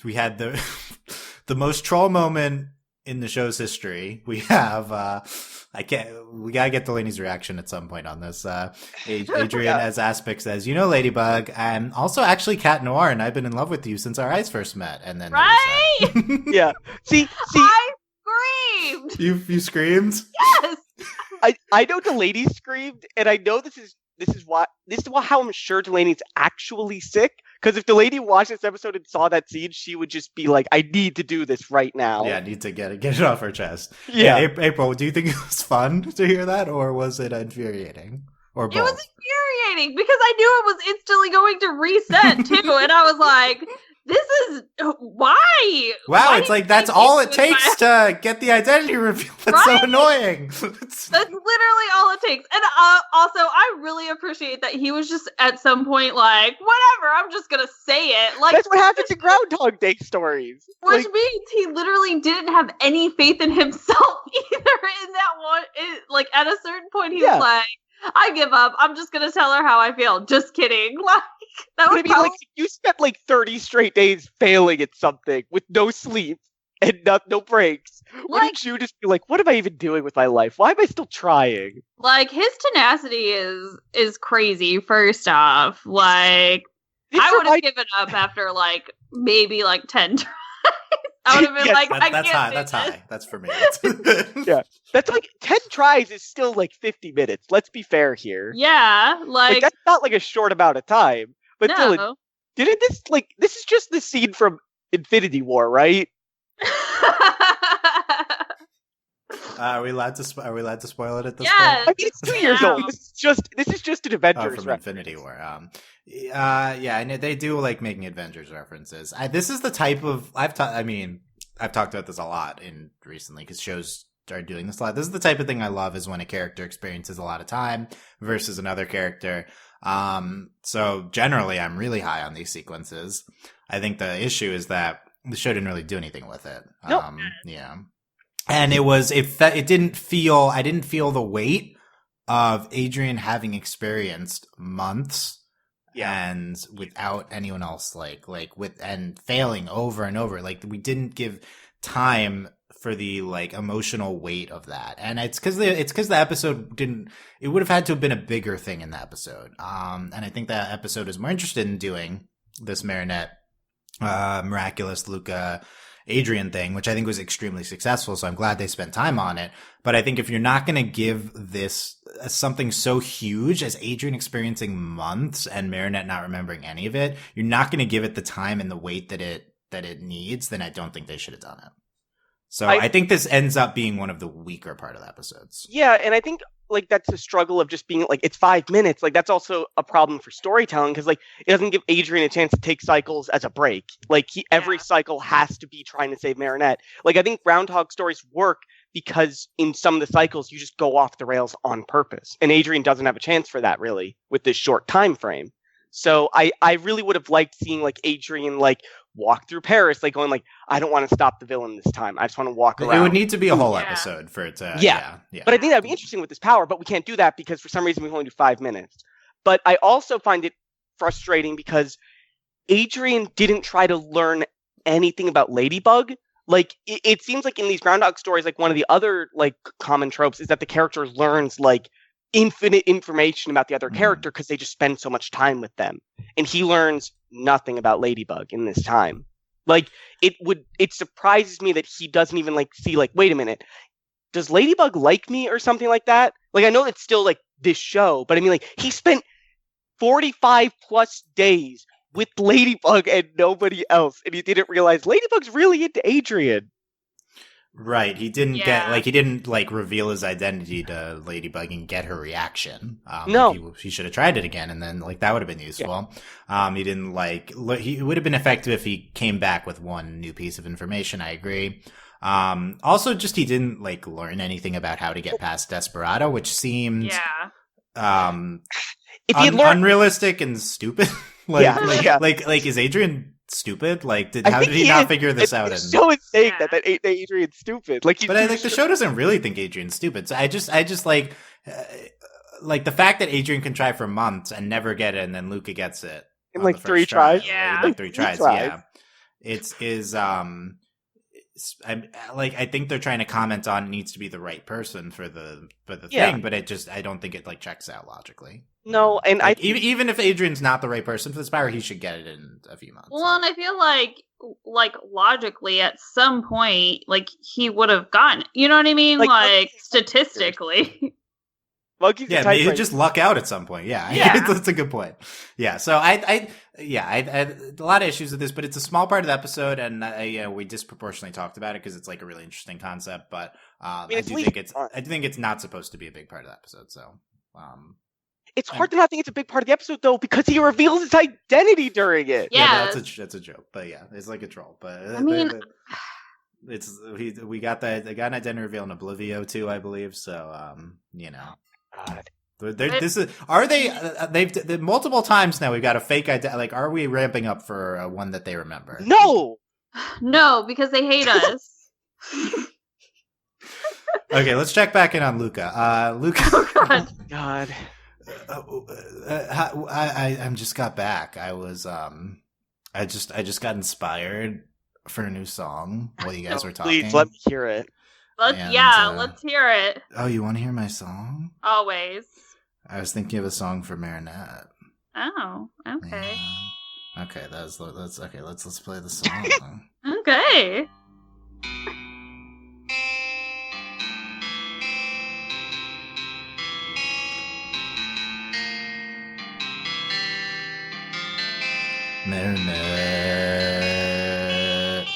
we had the most troll moment in the show's history. We have we gotta get Delaney's reaction at some point on this. Adrian as Aspic says, Ladybug, I'm also actually Cat Noir, and I've been in love with you since our eyes first met. And then yeah. See, I screamed. You screamed? Yes. I know Delaney screamed, and I know this is how I'm sure Delaney's actually sick. Because if Delaney watched this episode and saw that scene, she would just be like, I need to do this right now. Yeah, I need to get it off her chest. Yeah. April, do you think it was fun to hear that, or was it infuriating? Or both? It was infuriating because I knew it was instantly going to reset too, and I was like, this is why? Wow, why it's like that's all it takes to get the identity reveal. That's so annoying. That's literally all it takes. And also, I really appreciate that he was just at some point like, whatever, I'm just gonna say it. Like that's what happens in Groundhog Day stories. Which means he literally didn't have any faith in himself either. In that one, like at a certain point, he was like, I give up. I'm just gonna tell her how I feel. Just kidding. Like that would be like you spent like 30 straight days failing at something with no sleep and no breaks. Wouldn't you just be like, what am I even doing with my life? Why am I still trying? Like his tenacity is crazy. First off, like I would have given up after like maybe like 10 tries. I would have been like, that's high. That's high. That's for me. Yeah. That's like 10 tries is still like 50 minutes. Let's be fair here. Yeah. Like that's not like a short amount of time. But Dylan, this is just the scene from Infinity War, right? Are we allowed to spoil it at this point? I mean, it's 2 years old. This is just an Avengers from Infinity War. Yeah, and they do like making Avengers references. This is the type of I've talked about this a lot recently because shows are doing this a lot. This is the type of thing I love is when a character experiences a lot of time versus another character. So generally, I'm really high on these sequences. I think the issue is that the show didn't really do anything with it. Nope. Yeah. And I didn't feel the weight of Adrian having experienced months and without anyone else and failing over and over. Like we didn't give time like emotional weight of that, and it's because the episode didn't. It would have had to have been a bigger thing in the episode, and I think that episode is more interested in doing this Marinette, Miraculous, Luka, Adrian thing, which I think was extremely successful. So I'm glad they spent time on it. But I think if you're not going to give this something so huge as Adrian experiencing months and Marinette not remembering any of it, you're not going to give it the time and the weight that it needs, then I don't think they should have done it. So I think this ends up being one of the weaker part of the episodes. Yeah, and I think like that's a struggle of just being like it's 5 minutes. Like that's also a problem for storytelling because like it doesn't give Adrian a chance to take cycles as a break. Like every cycle has to be trying to save Marinette. Like I think Groundhog stories work because in some of the cycles you just go off the rails on purpose, and Adrian doesn't have a chance for that really with this short time frame. So I really would have liked seeing like Adrian like walk through Paris, like going like, I don't want to stop the villain this time. I just want to walk around. It would need to be a whole episode for it to. Yeah. But I think that'd be interesting with this power, but we can't do that because for some reason we only do 5 minutes. But I also find it frustrating because Adrian didn't try to learn anything about Ladybug. Like it seems like in these Groundhog stories, like one of the other like common tropes is that the character learns like infinite information about the other character because they just spend so much time with them, and he learns nothing about Ladybug in this time. Like it surprises me that he doesn't even like see like, wait a minute, does Ladybug like me or something like that? Like I know it's still like this show, but I mean like he spent 45 plus days with Ladybug and nobody else, and he didn't realize Ladybug's really into Adrian. Right, he didn't reveal his identity to Ladybug and get her reaction. No, he should have tried it again, and then like that would have been useful. Yeah. He didn't it would have been effective if he came back with one new piece of information. I agree. Also, just he didn't like learn anything about how to get past Desperada, which seemed unrealistic and stupid. Is Adrian stupid? Like, how did he not figure this out? It's so insane that Adrian's stupid. Like, but I think the show doesn't really think Adrian's stupid. So I just like the fact that Adrian can try for months and never get it, and then Luka gets it in like 3 tries. Like 3 tries. Yeah, I think they're trying to comment on it needs to be the right person for the thing, but I don't think it like checks out logically. No, and like, even if Adrian's not the right person for this power, he should get it in a few months. Well, and I feel like logically, at some point, like he would have gotten. You know what I mean? Like statistically. He'd just luck out at some point. Yeah. That's a good point. Yeah, so I had a lot of issues with this, but it's a small part of the episode, and we disproportionately talked about it because it's like a really interesting concept. But I do think it's not supposed to be a big part of the episode. So. It's hard to not think it's a big part of the episode, though, because he reveals his identity during it. Yeah, that's a joke, but yeah, it's like a troll. But I mean, we got an identity reveal in Oblivio too, I believe. So God. They've multiple times now. We've got a fake identity. Like, are we ramping up for one that they remember? No, because they hate us. Okay, let's check back in on Luka. Luka. Oh God. I just got back. I was I just got inspired for a new song while you guys were talking. Please let me hear it. Let's hear it. Oh, you want to hear my song? Always. I was thinking of a song for Marinette. Oh, okay. Yeah. Okay, let's play the song. Okay. Marinette.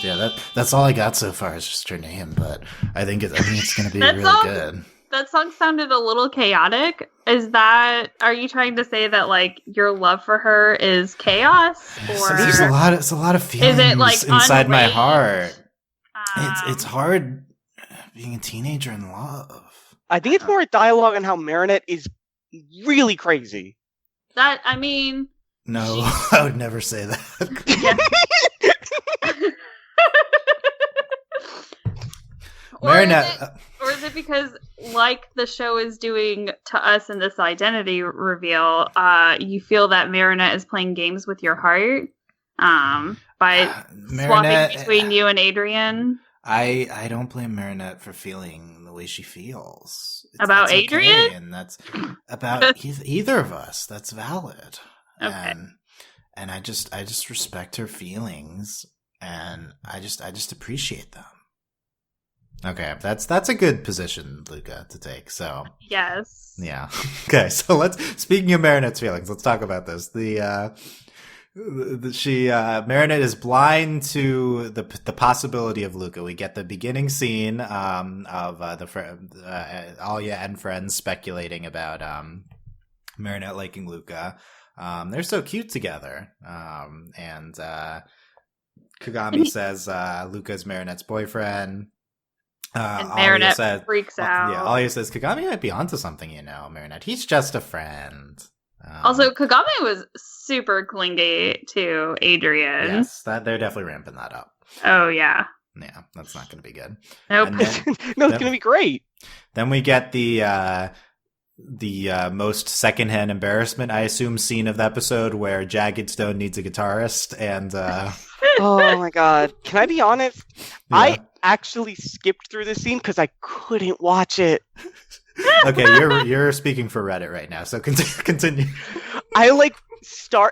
Yeah, that's all I got so far is just her name, but I think it's going to be really good. That song sounded a little chaotic. Are you trying to say that like your love for her is chaos? Or it's a lot of feelings inside my heart. It's hard being a teenager in love. I think it's more a dialogue on how Marinette is really crazy. No, I would never say that. Marinette. Or is it because, like the show is doing to us in this identity reveal, you feel that Marinette is playing games with your heart by swapping between you and Adrian? I don't blame Marinette for feeling the way she feels. About that's Adrian? okay, and that's about either of us. That's valid. Okay. And I just respect her feelings, and I just appreciate them. Okay, that's a good position, Luka, to take. So Yes. yeah. Okay, so speaking of Marinette's feelings, let's talk about this. Marinette is blind to the possibility of Luka. We get the beginning scene of Alia and friends speculating about Marinette liking Luka. They're so cute together. And Kagami says Luka's Marinette's boyfriend. And Marinette freaks out. Yeah, Alia says Kagami might be onto something, Marinette. He's just a friend. Also, Kagami was super clingy to Adrian. Yes, they're definitely ramping that up. Oh, yeah. Yeah, that's not going to be good. Nope. No, it's going to be great. Then we get the most secondhand embarrassment, I assume, scene of the episode where Jagged Stone needs a guitarist, and oh my god. Can I be honest? Yeah. I actually skipped through this scene because I couldn't watch it. Okay, you're speaking for Reddit right now, so continue. I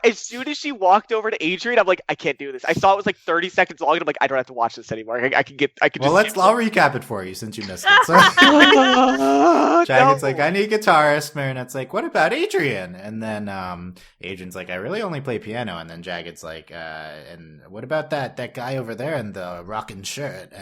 as soon as she walked over to Adrian, I'm like, I can't do this. I saw it was like 30 seconds long, and I'm like, I don't have to watch this anymore. I can Well, just I'll recap it for you since you missed it. So Jagged's like, I need a guitarist. Marinette's like, what about Adrian? And then Adrian's like, I really only play piano. And then Jagged's like, and what about that guy over there in the rockin' shirt?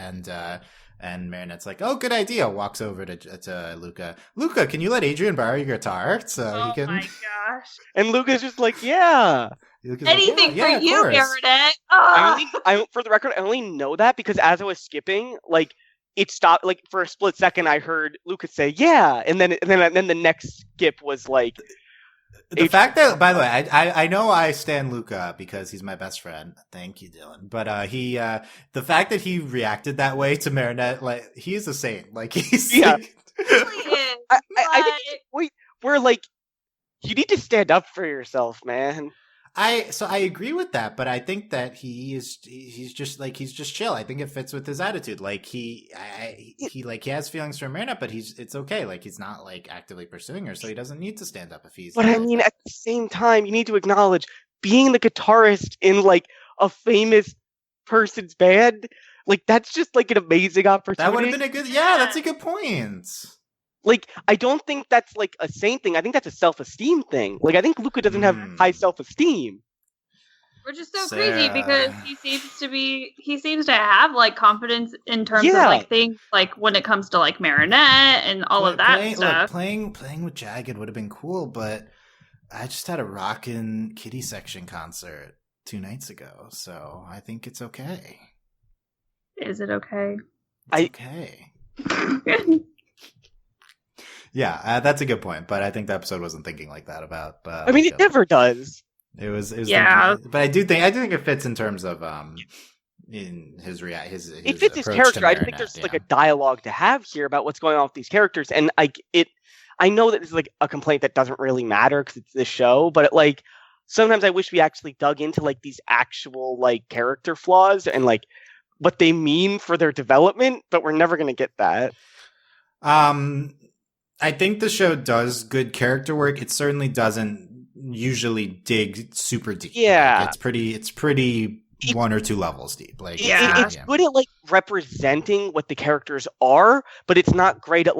And Marinette's like, oh, good idea. Walks over to Luka. Luka, can you let Adrian borrow your guitar so he can? Oh my gosh! And Luka's just like, yeah. Anything for you, Marinette. For the record, I only know that because as I was skipping, it stopped. Like for a split second, I heard Luka say, "Yeah," and then the next skip was like. The fact that, by the way, I know I stan Luka because he's my best friend. Thank you, Dylan. But the fact that he reacted that way to Marinette, like he's a saint. Like he's yeah. I think wait, we're you need to stand up for yourself, man. I agree with that, but I think that he's just chill. I think it fits with his attitude. Like he has feelings for Marinette, but it's okay. Like he's not actively pursuing her, so he doesn't need to stand up if he's. But I mean, at the same time, you need to acknowledge being the guitarist in a famous person's band. That's just an amazing opportunity. That would have been a good. Yeah, that's a good point. I don't think that's a sane thing. I think that's a self-esteem thing. I think Luka doesn't have high self-esteem. Which is so crazy because he seems to have confidence in terms of things when it comes to Marinette and all of that stuff. Playing with Jagged would have been cool, but I just had a rockin' Kitty Section concert 2 nights ago, so I think it's okay. Is it okay? It's okay. Yeah, that's a good point, but I think the episode wasn't thinking like that about. I mean, it never does. It was yeah, but I do think it fits in terms of in his it fits his character. I think there's a dialogue to have here about what's going on with these characters, and I know that this is a complaint that doesn't really matter because it's this show, but sometimes I wish we actually dug into these actual character flaws and what they mean for their development, but we're never going to get that. I think the show does good character work. It certainly doesn't usually dig super deep. Yeah, it's pretty 1 or 2 levels deep. It's good at representing what the characters are, but it's not great at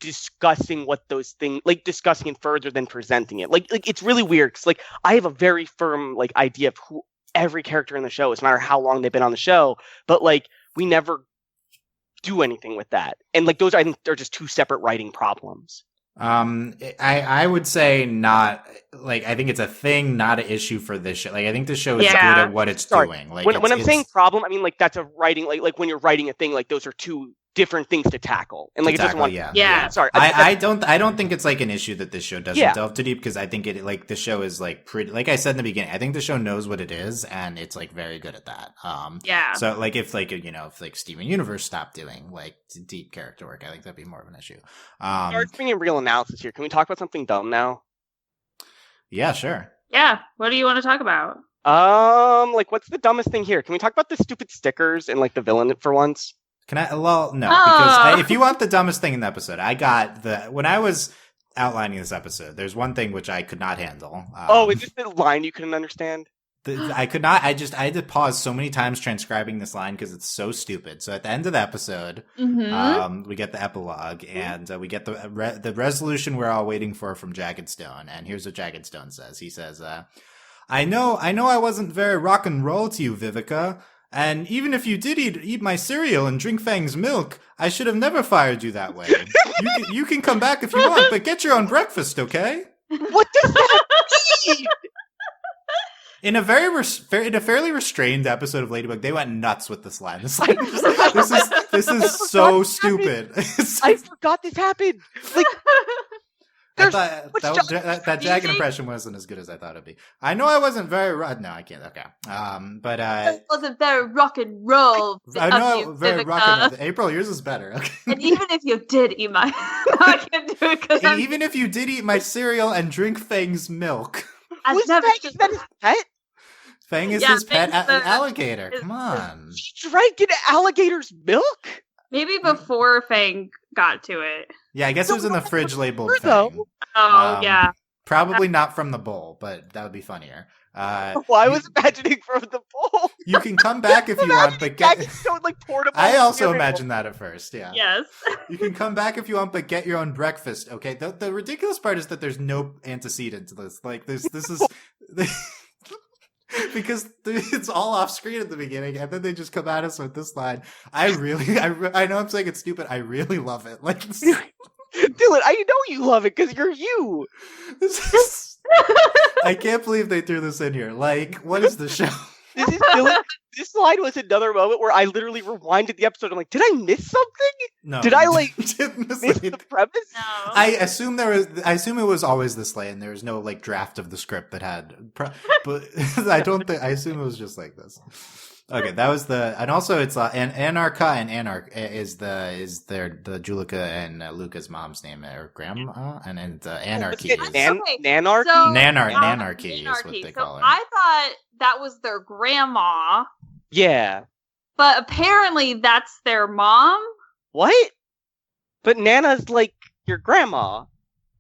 discussing what those things discussing it further than presenting it. It's really weird because I have a very firm idea of who every character in the show is, no matter how long they've been on the show, but we never do anything with that, and those I think they're just 2 separate writing problems. I would say not. I think it's a thing, not an issue for this show. I think the show is good at what it's doing. When I'm saying problem, I mean that's a writing. When you're writing a thing, those are 2 different things to tackle, and it doesn't want. Yeah. Sorry, I don't think it's an issue that this show doesn't delve too deep, because I think it the show is pretty. Like I said in the beginning, I think the show knows what it is, and it's very good at that. Yeah. So if Steven Universe stopped doing deep character work, I think that'd be more of an issue. Start bringing real analysis here. Can we talk about something dumb now? Yeah, sure. Yeah. What do you want to talk about? Like, what's the dumbest thing here? Can we talk about the stupid stickers and like the villain for once? Can I? Well, no, because if you want the dumbest thing in the episode, I got when I was outlining this episode, there's one thing which I could not handle. Is this the line you couldn't understand? I could not. I had to pause so many times transcribing this line because it's so stupid. So at the end of the episode, we get the epilogue and we get the resolution we're all waiting for from Jagged Stone. And here's what Jagged Stone says. He says, I know I wasn't very rock and roll to you, Vivica. And even if you did eat my cereal and drink Fang's milk, I should have never fired you that way. You can come back if you want, but get your own breakfast, okay? What does that mean? In a fairly restrained episode of Ladybug, they went nuts with this line. This is so stupid. I forgot this happened. Like, I thought that Jagged impression wasn't as good as I thought it'd be. I know I wasn't very no, I can't. Okay, but it wasn't very rock and roll. I know very rock and roll. April, yours is better. Okay. And even if you did eat my, no, I can't do it because even if you did eat my cereal and drink Fang's milk. Who's Fang? Is that his pet? Fang is his pet alligator. Come on. He drank an alligator's milk? Maybe before Fang got to it. Yeah, I guess it was in the fridge labeled Fang. Oh, yeah. Probably not from the bowl, but that would be funnier. I was imagining from the bowl. You can come back if you want, but I also imagined that at first, yeah. Yes. You can come back if you want, but get your own breakfast, okay? The ridiculous part is that there's no antecedent to this. Like, this is... because it's all off screen at the beginning, and then they just come at us with this line. I know I'm saying it's stupid. I really love it. Like, Dylan, I know you love it because you're you. I can't believe they threw this in here. Like, what is the show? This line was another moment where I literally rewinded the episode. I'm like, did I miss something? No. Did I miss the premise? No. I assume it was always this way, and there was no like draft of the script that had. But I don't think. I assume it was just like this. Okay, that was and also it's Anarcha and is the Julika and Luka's mom's name or grandma, and Anarchy is Nanarchy. So, Nanarchy is what they call her. I thought that was their grandma. Yeah, but apparently that's their mom. What? But Nana's like your grandma.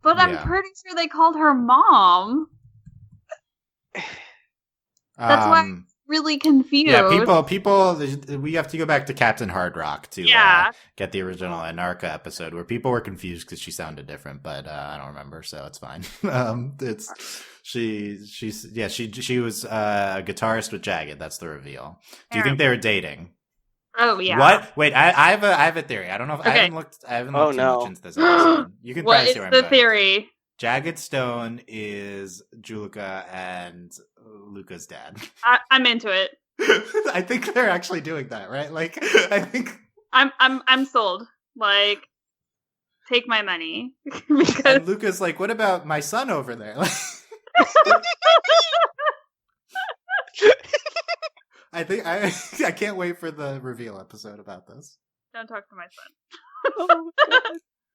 But I'm pretty sure they called her mom. That's why I'm really confused. Yeah, people. We have to go back to Captain Hard Rock to get the original Anarcha episode where people were confused because she sounded different, but I don't remember, so it's fine. She was a guitarist with Jagged. That's the reveal. Do you think they were dating? Oh yeah. What? Wait, I have a theory. I don't know if I haven't looked too much into this episode. You can what probably is see where the I'm theory? Jagged Stone is Julika and Luka's dad. I'm into it. I think they're actually doing that, right? Like, I think I'm sold. Like, take my money because and Luka's like, what about my son over there? I think I can't wait for the reveal episode about this. Don't talk to my son.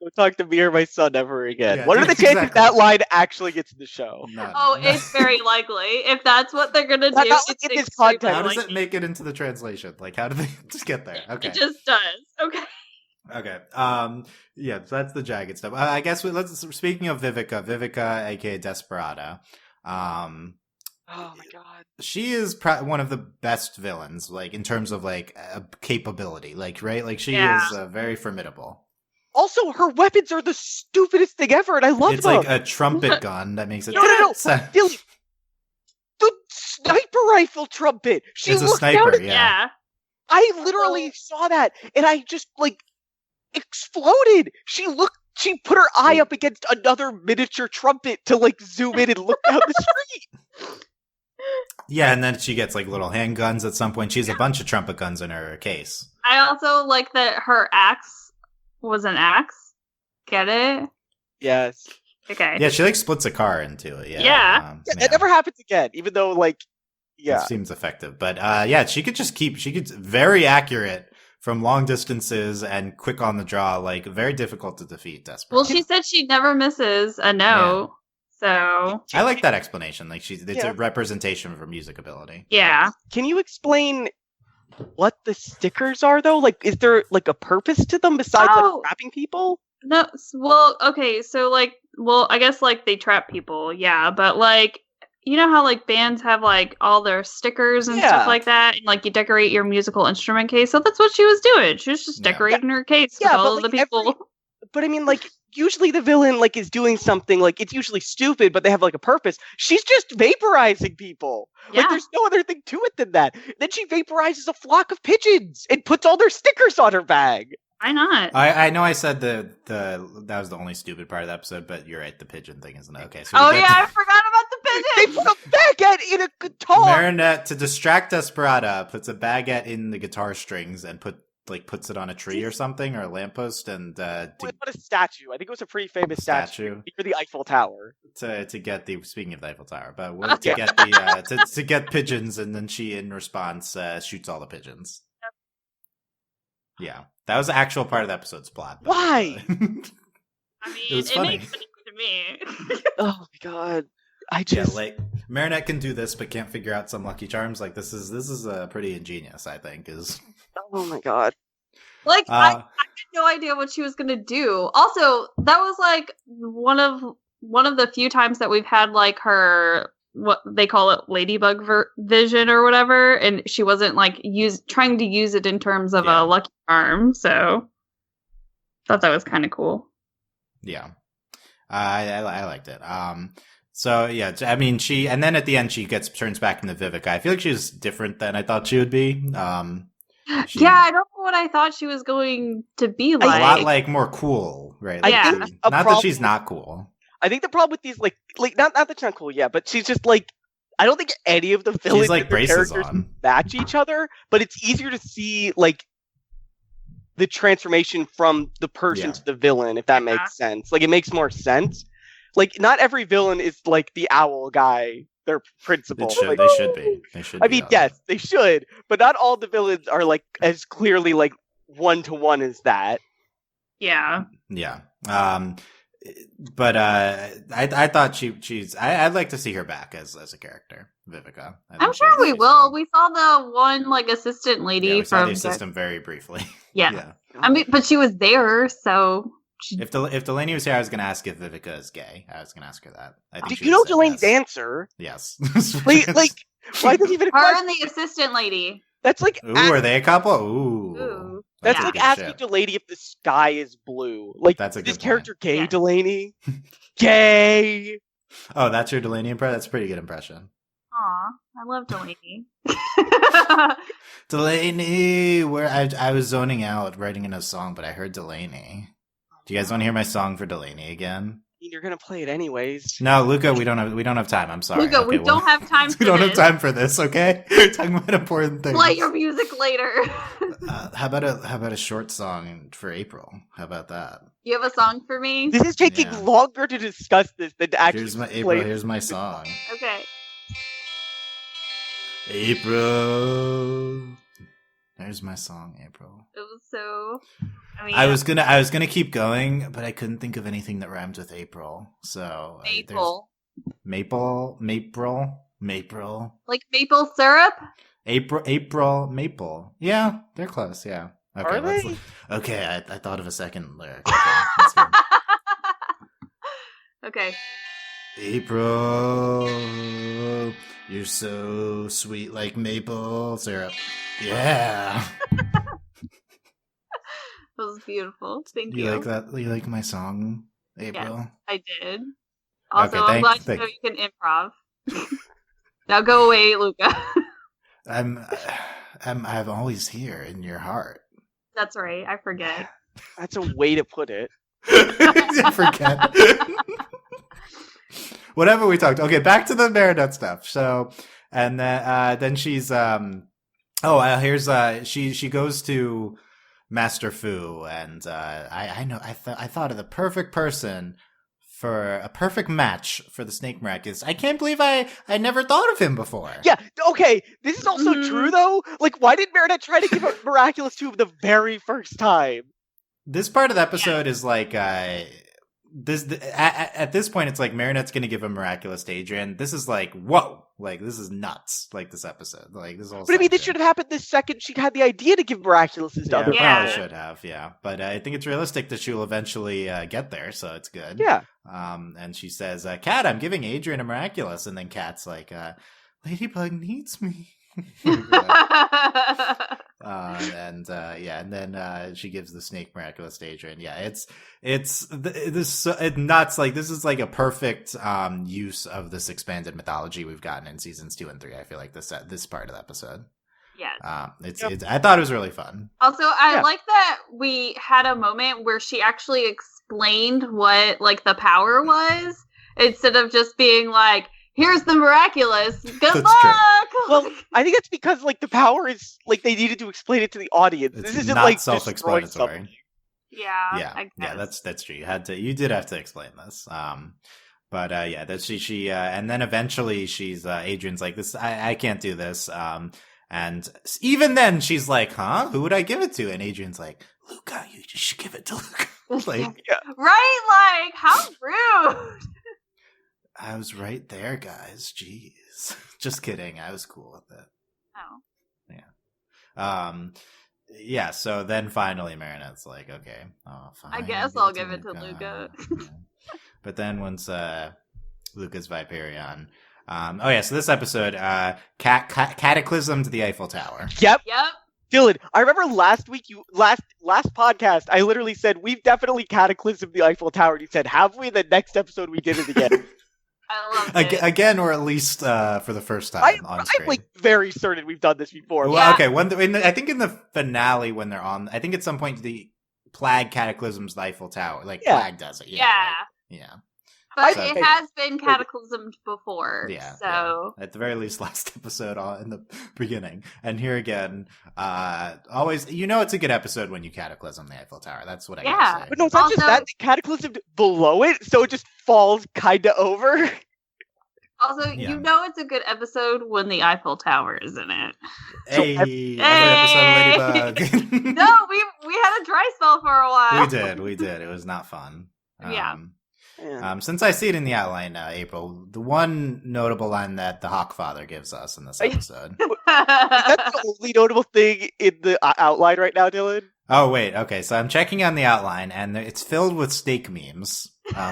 Don't talk to me or my son ever again. Yeah, what are the chances that line actually gets in the show? None. It's very likely. If that's what they're gonna do, it's in this context. How does it make it into the translation? Like, how do they just get there? Okay, it just does. Okay. Yeah, so that's the Jagged stuff. I guess speaking of Vivica, aka Desperada. Oh my god. She is one of the best villains, like in terms of like capability, like right, like she is very formidable. Also, her weapons are the stupidest thing ever, and I love them. It's like a trumpet gun that makes it. No. The sniper rifle trumpet. It's a sniper. Yeah. I literally saw that, and I just like exploded. She put her eye up against another miniature trumpet to like zoom in and look down the street. Yeah, and then she gets like little handguns at some point. She has a bunch of trumpet guns in her case. I also like that her axe was an axe. Get it? Yes. Okay. Yeah, she like splits a car into it. Yeah. That never happens again, even though like it seems effective. But she could very accurate from long distances and quick on the draw, like very difficult to defeat. Desperate. Well, she said she never misses a note. So I like that explanation. Like it's Yeah. a representation of her music ability. yeah. Can you explain what the stickers are, though? Like, is there like a purpose to them besides Oh. like trapping people? No, well, okay, so like, well, I guess like they trap people, yeah, but like, you know how like bands have like all their stickers and Yeah. stuff like that, and like you decorate your musical instrument case. So that's what she was doing. She was just Yeah. decorating her case with Yeah, all but, of the like, people. But I mean, like, usually the villain like is doing something like it's usually stupid, but they have like a purpose. She's just vaporizing people. Yeah. Like, there's no other thing to it than that. Then she vaporizes a flock of pigeons and puts all their stickers on her bag. Why not? I know I said that was the only stupid part of the episode, but you're right. The pigeon thing isn't okay. So Oh we get yeah, I forgot about the They pigeons. put a baguette in a guitar. Marinette to distract Desperada puts a baguette in the guitar strings and puts it on a tree or something or a lamppost and What a statue! I think it was a pretty famous statue for the Eiffel Tower. to get the speaking of the Eiffel Tower, but to Yeah. get the to get pigeons, and then she in response shoots all the pigeons. Yeah, that was the actual part of the episode's plot. but- Why? I mean, It was it funny. makes sense to me. Oh my god! I Yeah, just like Marinette can do this, but can't figure out some Lucky Charms. Like this is pretty ingenious. I think is. oh my god! Like I Uh, had no idea what she was gonna do. Also, that was like one of the few times that we've had like her what they call it ladybug vision or whatever, and she wasn't like trying to use it in terms of Yeah. a lucky charm. So thought that was kind of cool. yeah, I liked it. So yeah, I mean and then at the end she turns back into Vivica. I feel like she's different than I thought she would be. Yeah, I don't know what I thought she was going to be A like. lot like more cool, right? I Yeah. think a not that problem- she's not cool. I think the problem with these like not that she's not cool, yeah, but she's just like I don't think any of the villains She's like and their braces characters on. match each other, but it's easier to see like the transformation from the person Yeah. to the villain, if that Yeah. makes sense. Like it makes more sense. Like not every villain is like the owl guy, their principal. Like, They should be. They should. I be mean, on yes, they should, but not all the villains are like as clearly like one-to-one as that. Yeah. Yeah. But I thought I'd like to see her back as a character, Vivica. I think I'm sure we she's will. fun. We saw the one like assistant lady Yeah, we saw from the assistant very briefly. Yeah. Yeah. I mean, but she was there, so If Delaney was here, I was going to ask if Vivica is gay. I was going to ask her that. I think Do she you know would say Delaney's yes. answer? Yes. Like, why does even a her question? and the assistant lady. That's like Ooh, are they a couple? Ooh. Ooh. that's Yeah. like good asking shit. Delaney if the sky is blue. Like, That's a is this good character gay, Yes. Delaney? Gay. Oh, that's your Delaney impression? That's a pretty good impression. Aw, I love Delaney. Delaney, where I was zoning out writing in a song, but I heard Delaney. Do you guys want to hear my song for Delaney again? I mean, you're gonna play it anyways. No, Luca, we don't have time. I'm sorry. Luca, we Okay, don't have time for we don't have this. time for this. Okay, we're talking about important things. Play your music later. How about a short song for April? How about that? You have a song for me? This is taking Yeah. longer to discuss this than to actually Here's my play April. it. Here's my song. Okay. April. There's my song, April. It was so. I mean, I was gonna keep going, but I couldn't think of anything that rhymed with April. So maple. Maple. Like maple syrup? April, maple. Yeah, they're close. Yeah. Okay. Are they? Okay. I thought of a second lyric. Okay, that's good. Okay. April, you're so sweet like maple syrup. Yeah. That was beautiful. Thank you. You like that? You like my song, April? I did. Also, Okay, I'm glad to thank- know you can improv. Now go away, Luca. I'm always here in your heart. That's right. I forget. That's a way to put it. I forget. Whatever we talked. Okay, back to the Marinette stuff. So, and then she's here's she goes to Master Fu, and I thought of the perfect person for a perfect match for the Snake Miraculous. I can't believe I never thought of him before. Yeah, okay, this is also true though. Like, why did Marinette try to give a Miraculous to him the very first time? This part of the episode is like at this point, it's like Marinette's going to give a miraculous to Adrian. This is like, whoa, like this is nuts. Like this episode, like this whole. But I mean, this section. should have happened the second she had the idea to give Miraculouses to other It people. probably should have, yeah. But I think it's realistic that she'll eventually get there, so it's good. Yeah. And she says, Kat, I'm giving Adrian a miraculous. And then Kat's like, Ladybug needs me. And then she gives the snake miraculous to Adrian. Yeah, it's nuts. Like, this is like a perfect use of this expanded mythology we've gotten in seasons 2 and 3. I feel like this part of the episode. Yes. It's I thought it was really fun. Also, I like that we had a moment where she actually explained what like the power was instead of just being like, here's the miraculous. Good luck. Well, I think that's because like the power is like they needed to explain it to the audience. It's this isn't not like self-explanatory. Yeah. That's true. You did have to explain this. But that she and then eventually she's Adrian's like, this I can't do this. And even then she's like, huh? Who would I give it to? And Adrian's like, Luka, you should give it to Luka. Like, right? Like, how rude. I was right there, guys. Jeez. Just kidding. I was cool with it. Oh. Yeah. Yeah, so then finally Marinette's like, okay, fine. I guess I'll give it to Luka. Yeah. But then once Luka's Viperion. So this episode, Cataclysm to the Eiffel Tower. Yep. Yep. Dylan, I remember last week, last podcast, I literally said, we've definitely cataclysmed the Eiffel Tower. And you said, have we? The next episode, we did it again. I loved it. Again, or at least for the first time on screen. I'm like very certain we've done this before. Well, Yeah. okay. I think in the finale when they're on, I think at some point the Plague cataclysms the Eiffel Tower. Like Plague does it. Yeah. Yeah. Yeah. But So- it has been cataclysmed before. Yeah. So. Yeah. At the very least, last episode in the beginning, and here again. Always, it's a good episode when you cataclysm the Eiffel Tower. That's what I gotta say. But no, it's not just that. The cataclysm below it, so it just falls kind of over. Also, it's a good episode when the Eiffel Tower is in it. Hey, Hey! another episode of Ladybug. No, we had a dry spell for a while. We did. It was not fun. Yeah. Since I see it in the outline, April, the one notable line that the Hawkfather gives us in this episode. That's the only notable thing in the outline right now, Dylan. Oh, wait. Okay, so I'm checking on the outline, and it's filled with snake memes.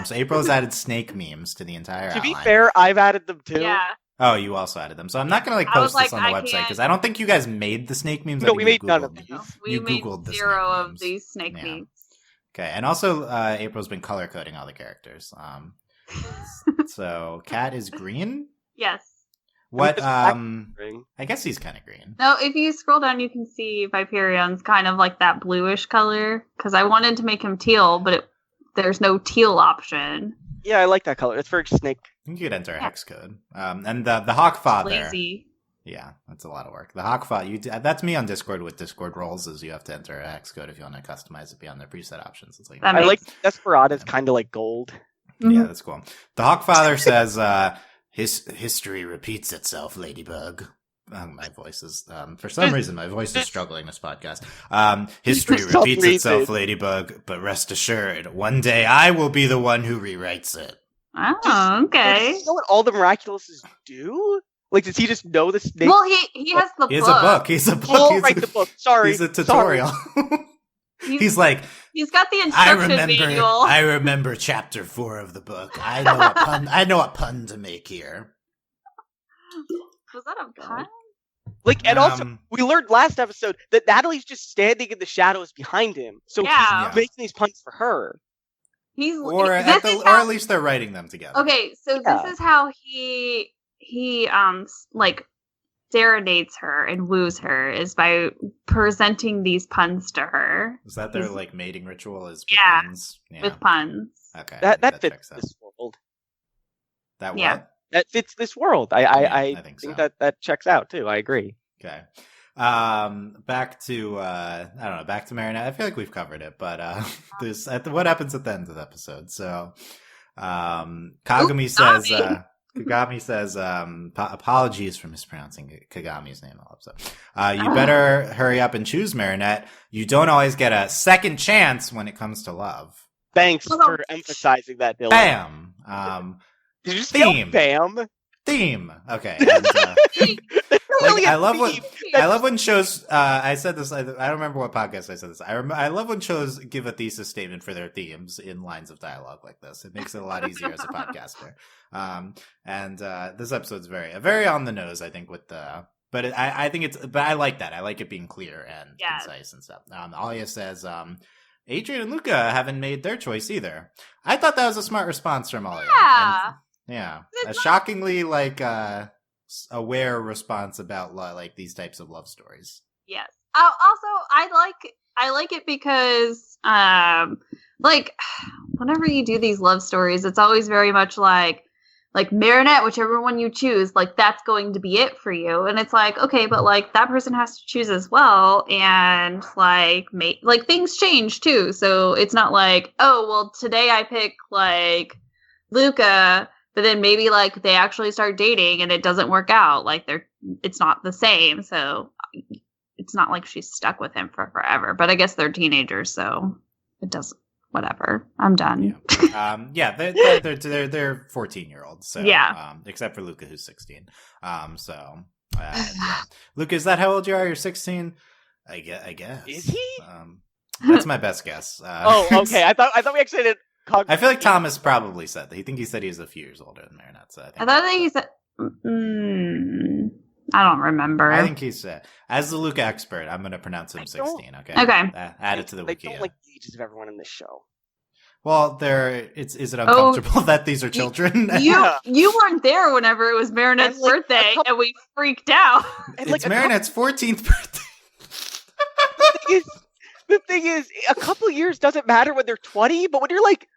So April's added snake memes to the entire outline. To be fair, I've added them too. Yeah. Oh, you also added them. So I'm not going to post this on the website, because I don't think you guys made the snake memes. No, we made none of these. We made Googled the 0 snake of memes. these snake memes. Okay, and also April's been color coding all the characters. So Cat is green? Yes. What, I guess he's kind of green. No, if you scroll down, you can see Viperion's kind of like that bluish color. Because I wanted to make him teal, but there's no teal option. Yeah, I like that color. It's very snake. You could enter a hex code. And the Hawkfather. Lazy. Yeah, that's a lot of work. The Hawkfather, that's me on Discord with Discord roles, is you have to enter a hex code if you want to customize it beyond their preset options. It's like That I like Desperada's kind of like gold. Yeah, that's cool. The Hawkfather says, his history repeats itself, Ladybug. My voice is, for some reason, my voice is struggling this podcast. History repeats itself, Ladybug, but rest assured, one day I will be the one who rewrites it. Oh, okay. You know what all the Miraculouses do? Like, does he just know the snake? Well, he has the book. He's a book. Oh, right, the book. Sorry. He's a tutorial. He's like, he's got the instruction manual. I remember chapter 4 of the book. I know what pun to make here. Was that a pun? Like, and also, we learned last episode that Natalie's just standing in the shadows behind him. So he's making these puns for her. Or at least they're writing them together. Okay, so this is how he like serenades her and woos her, is by presenting these puns to her. Is that their like mating ritual? Is with puns? Yeah, with puns. Okay, that fits this world. That what? Yeah. That fits this world. I think so. that checks out too. I agree. Okay. Back to back to Marinette. I feel like we've covered it, but what happens at the end of the episode? So Kagami says apologies for mispronouncing Kagami's name all episode. You better hurry up and choose Marinette. You don't always get a second chance when it comes to love. Thanks Well, for emphasizing that, Dylan. Bam. Did you say Theme. bam? Theme. Okay. And, Really I a love theme. I love when shows. I said this. I don't remember what podcast I said this. I love when shows give a thesis statement for their themes in lines of dialogue like this. It makes it a lot easier as a podcaster. And this episode's very on the nose. I think with the. But I think it's. But I like that. I like it being clear and concise and stuff. Alia says, Adrian and Luka haven't made their choice either. I thought that was a smart response from Alia. Yeah. And, yeah. A shockingly aware response about like these types of love stories. Yes. Also, I like it because like whenever you do these love stories, it's always very much like Marinette, whichever one you choose, like that's going to be it for you. And it's like, okay, but like that person has to choose as well, and like things change too. So it's not like, oh well, today I pick like Luka, but then maybe like they actually start dating and it doesn't work out. Like it's not the same. So it's not like she's stuck with him for forever. But I guess they're teenagers, so it doesn't. Whatever. I'm done. Yeah. They're 14-year-olds. So yeah. Except for Luka, who's 16. Yeah. Luka, is that how old you are? You're 16. I guess. Is he? That's my best guess. Okay. I thought we actually did. I feel like Thomas probably said that. He said he was a few years older than Marinette. So I thought he said. I don't remember. I think he's as the Luka expert. I'm going to pronounce him 16. Okay. Add it to the wiki. I don't like the ages of everyone in this show. Well, is it uncomfortable that these are children? You weren't there whenever it was Marinette's birthday, and we freaked out. It's Marinette's 14th birthday. The thing is, a couple years doesn't matter when they're 20, but when you're like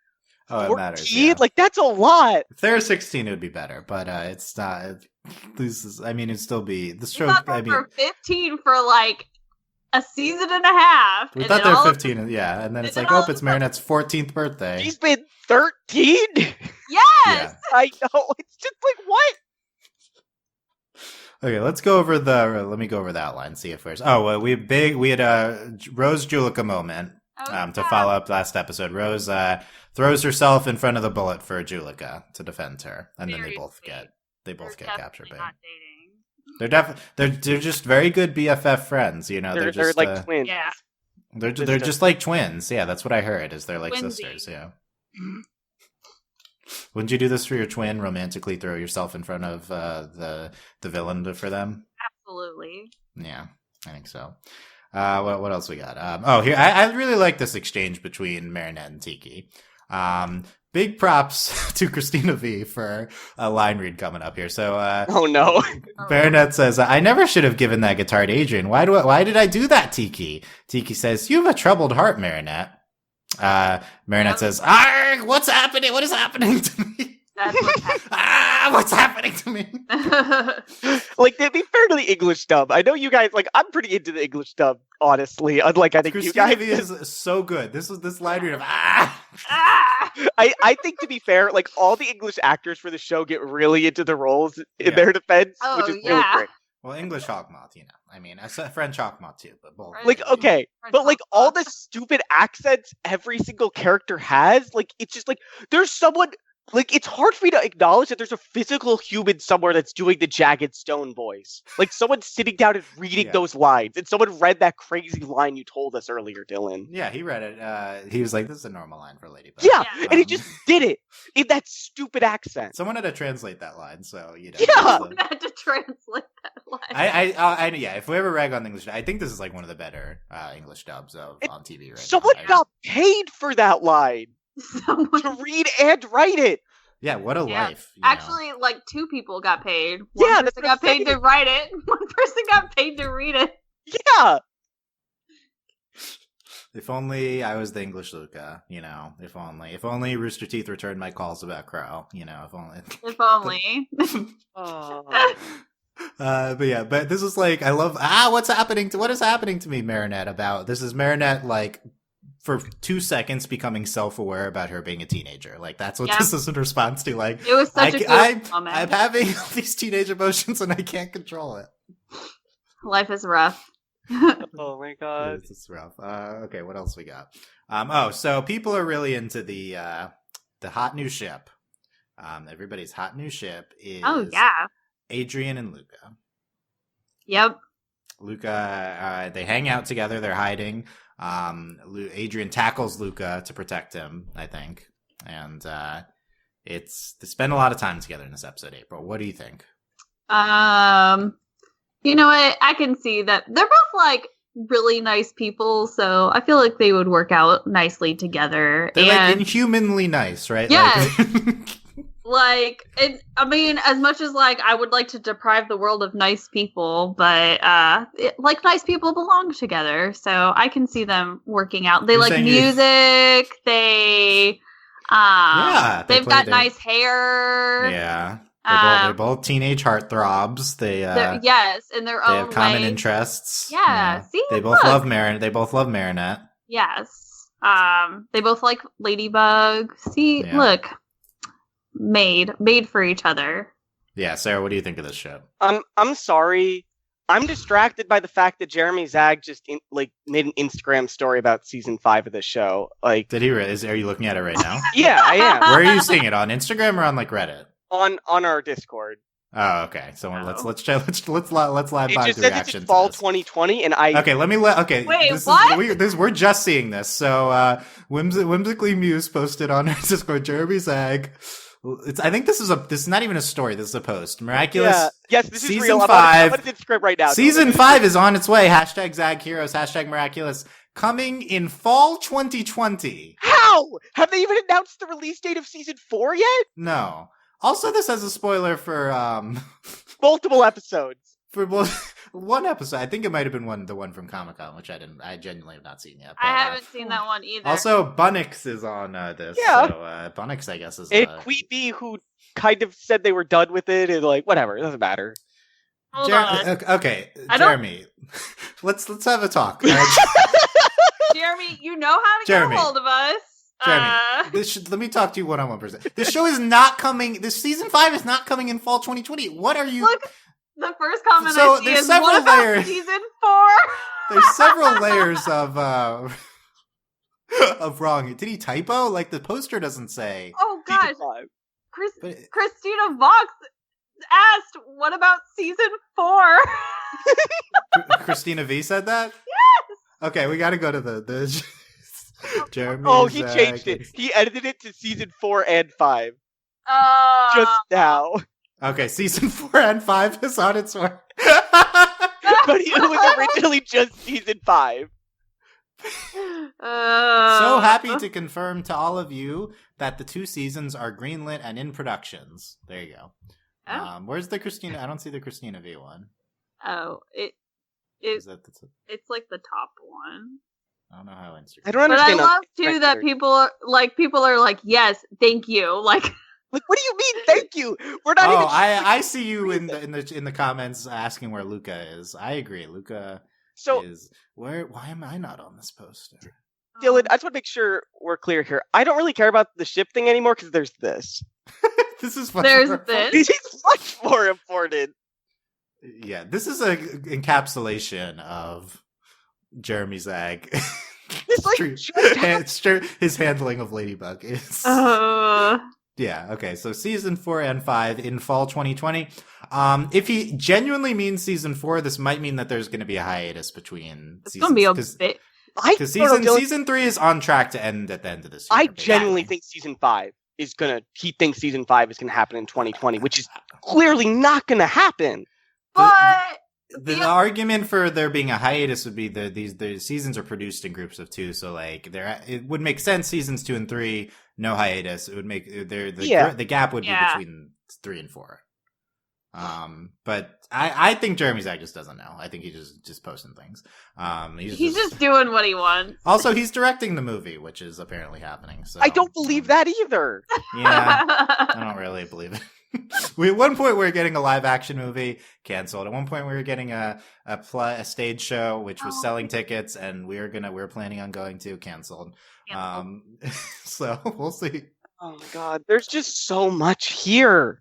14, it matters. Yeah. Like that's a lot. If they're 16, it would be better, but it's not. It'd still be the show. They were 15 for like a season and a half. We thought they were 15, and then it's like, it's Marinette's 14th birthday. She's been 13. Yes, yeah. I know. It's just like what? Okay, let me go over the outline. See if there's. We had a Rose Julica moment to follow up last episode. Rose throws herself in front of the bullet for Julica to defend her, and then they both get captured. They're just very good BFF friends. You know, they're just like twins. Yeah, they're just like twins. Yeah, that's what I heard. Is they're like sisters. Yeah. Wouldn't you do this for your twin? Romantically throw yourself in front of the villain for them? Absolutely. Yeah, I think so. What else we got? Here I really like this exchange between Marinette and Tiki. Big props to Christina V for a line read coming up here. So, oh no, Marinette says, "I never should have given that guitar to Adrian. Why did I do that, Tiki?" Tiki says, "You have a troubled heart, Marinette." Marinette says, what's happening? What is happening to me? That's what's happening. What's happening to me? Like, to be fair to the English dub, I know you guys, like, I'm pretty into the English dub, honestly, unlike I think Christina you guys. V is so good. This line read of, I think, to be fair, like, all the English actors for the show get really into the roles in their defense, which is really great. Well, English Hawkmoth, you know. I mean, I said French Hawkmoth too, but both. Like, okay, but like all the stupid accents every single character has, like, it's just like there's someone. Like, it's hard for me to acknowledge that there's a physical human somewhere that's doing the Jagged Stone voice. Like, someone sitting down and reading those lines. And someone read that crazy line you told us earlier, Dylan. Yeah, he read it. He was like, this is a normal line for Ladybug. Yeah, and he just did it in that stupid accent. Someone had to translate that line, so, you know. Yeah! Someone had to translate that line. If we ever rag on English, I think this is like one of the better English dubs on TV right now. Someone got paid for that line. To read and write it. Yeah, what a life. Actually, like 2 people got paid. One person got paid to write it. One person got paid to read it. Yeah. If only I was the English Luka, you know. If only Rooster Teeth returned my calls about Crow, you know. If only. If only. But this is like, I love. What is happening to me, Marinette? About this is Marinette like. For 2 seconds, becoming self-aware about her being a teenager. Like, that's what this is in response to. Like, it was such a good moment. I'm having these teenage emotions and I can't control it. Life is rough. Oh my god. It's rough. Okay, what else we got? So people are really into the hot new ship. Everybody's hot new ship is Oh yeah. Adrian and Luka. Yep. Luka, they hang out together. They're hiding. Adrian tackles Luka to protect him, I think, and they spend a lot of time together in this episode. April, what do you think? You know what? I can see that they're both like really nice people, so I feel like they would work out nicely together. They're like inhumanly nice, right? Yes. Like, I mean, as much as like I would like to deprive the world of nice people, but like nice people belong together, so I can see them working out. They like music. They've got nice hair. Yeah. They're both teenage heartthrobs. Yes, in their own way. They have common interests. Yeah. See, they both love Marinette. They both love Marinette. Yes. They both like Ladybug. See, look, made for each other. Yeah, Sarah, what do you think of this show? I'm sorry. I'm distracted by the fact that Jeremy Zag just made an Instagram story about season 5 of this show. Like, did he? Are you looking at it right now? Yeah, I am. Where are you seeing it, on Instagram or on like Reddit? On our Discord. Oh, okay. So let's live by the just said reaction. It's fall 2020, and I. Okay, Wait, this what? We're just seeing this. So Whimsically Muse posted on her Discord. Jeremy Zag. I think this is not even a story. This is a post. Miraculous. Yeah. Yes, this is real. Season 5. I'm on Instagram right now. Season 5 is on its way. # Zag Heroes. # Miraculous. Coming in fall 2020. How? Have they even announced the release date of season 4 yet? No. Also, this has a spoiler for multiple episodes. For one episode. I think it might have been the one from Comic-Con, which I genuinely have not seen yet. But, I haven't seen that one either. Also, Bunnix is on this. Yeah. So Bunnix, I guess, is Queen Bee, who kind of said they were done with it, and like, whatever, it doesn't matter. Hold on. Okay, Jeremy, let's have a talk. Jeremy, you know how to get a hold of us. Jeremy, let me talk to you one-on-one for a second. This show is not coming. This season 5 is not coming in fall 2020. What are you? Look, the first comment So I see there's is, several what about layers. season 4? There's several layers of wrong. Did he typo? Like, the poster doesn't say. Oh gosh, Christina Vox asked, "What about season 4?" Christina V said that. Yes. Okay, we got to go to the Jeremy. Oh, he changed it. He edited it to season 4 and 5. Just now. Okay, season 4 and 5 is on its way. But it was originally just season 5. So happy to confirm to all of you that the 2 seasons are greenlit and in productions. There you go. Oh. Where's the Christina? I don't see the Christina V one. Oh, it's like the top one. I don't know how Instagram. I don't understand. But I love too that people are like, yes, thank you. Like, what do you mean, thank you? We're not even. I see you in the comments asking where Luka is. I agree. Luka is where? Why am I not on this poster? Dylan, I just want to make sure we're clear here. I don't really care about the ship thing anymore because there's this. This is This is much more important. Yeah, this is a encapsulation of Jeremy Zag. His handling of Ladybug is. Yeah, okay, so season 4 and 5 in fall 2020. If he genuinely means season 4, this might mean that there's going to be a hiatus between seasons. It's going to be a bit. Because season 3 is on track to end at the end of this year. I genuinely think season 5 is going to. He thinks season 5 is going to happen in 2020, which is clearly not going to happen. But the argument for there being a hiatus would be the seasons are produced in groups of 2, so like it would make sense. Seasons 2 and 3, no hiatus. It would make the gap would be between 3 and 4. But I think Jeremy Zag just doesn't know. I think he's just posting things. He's just doing what he wants. Also, he's directing the movie, which is apparently happening. So I don't believe that either. Yeah, I don't really believe it. At one point, we were getting a live action movie canceled. At one point, we were getting a stage show which was selling tickets, and we were planning on going to canceled. So we'll see. Oh my god, there's just so much here.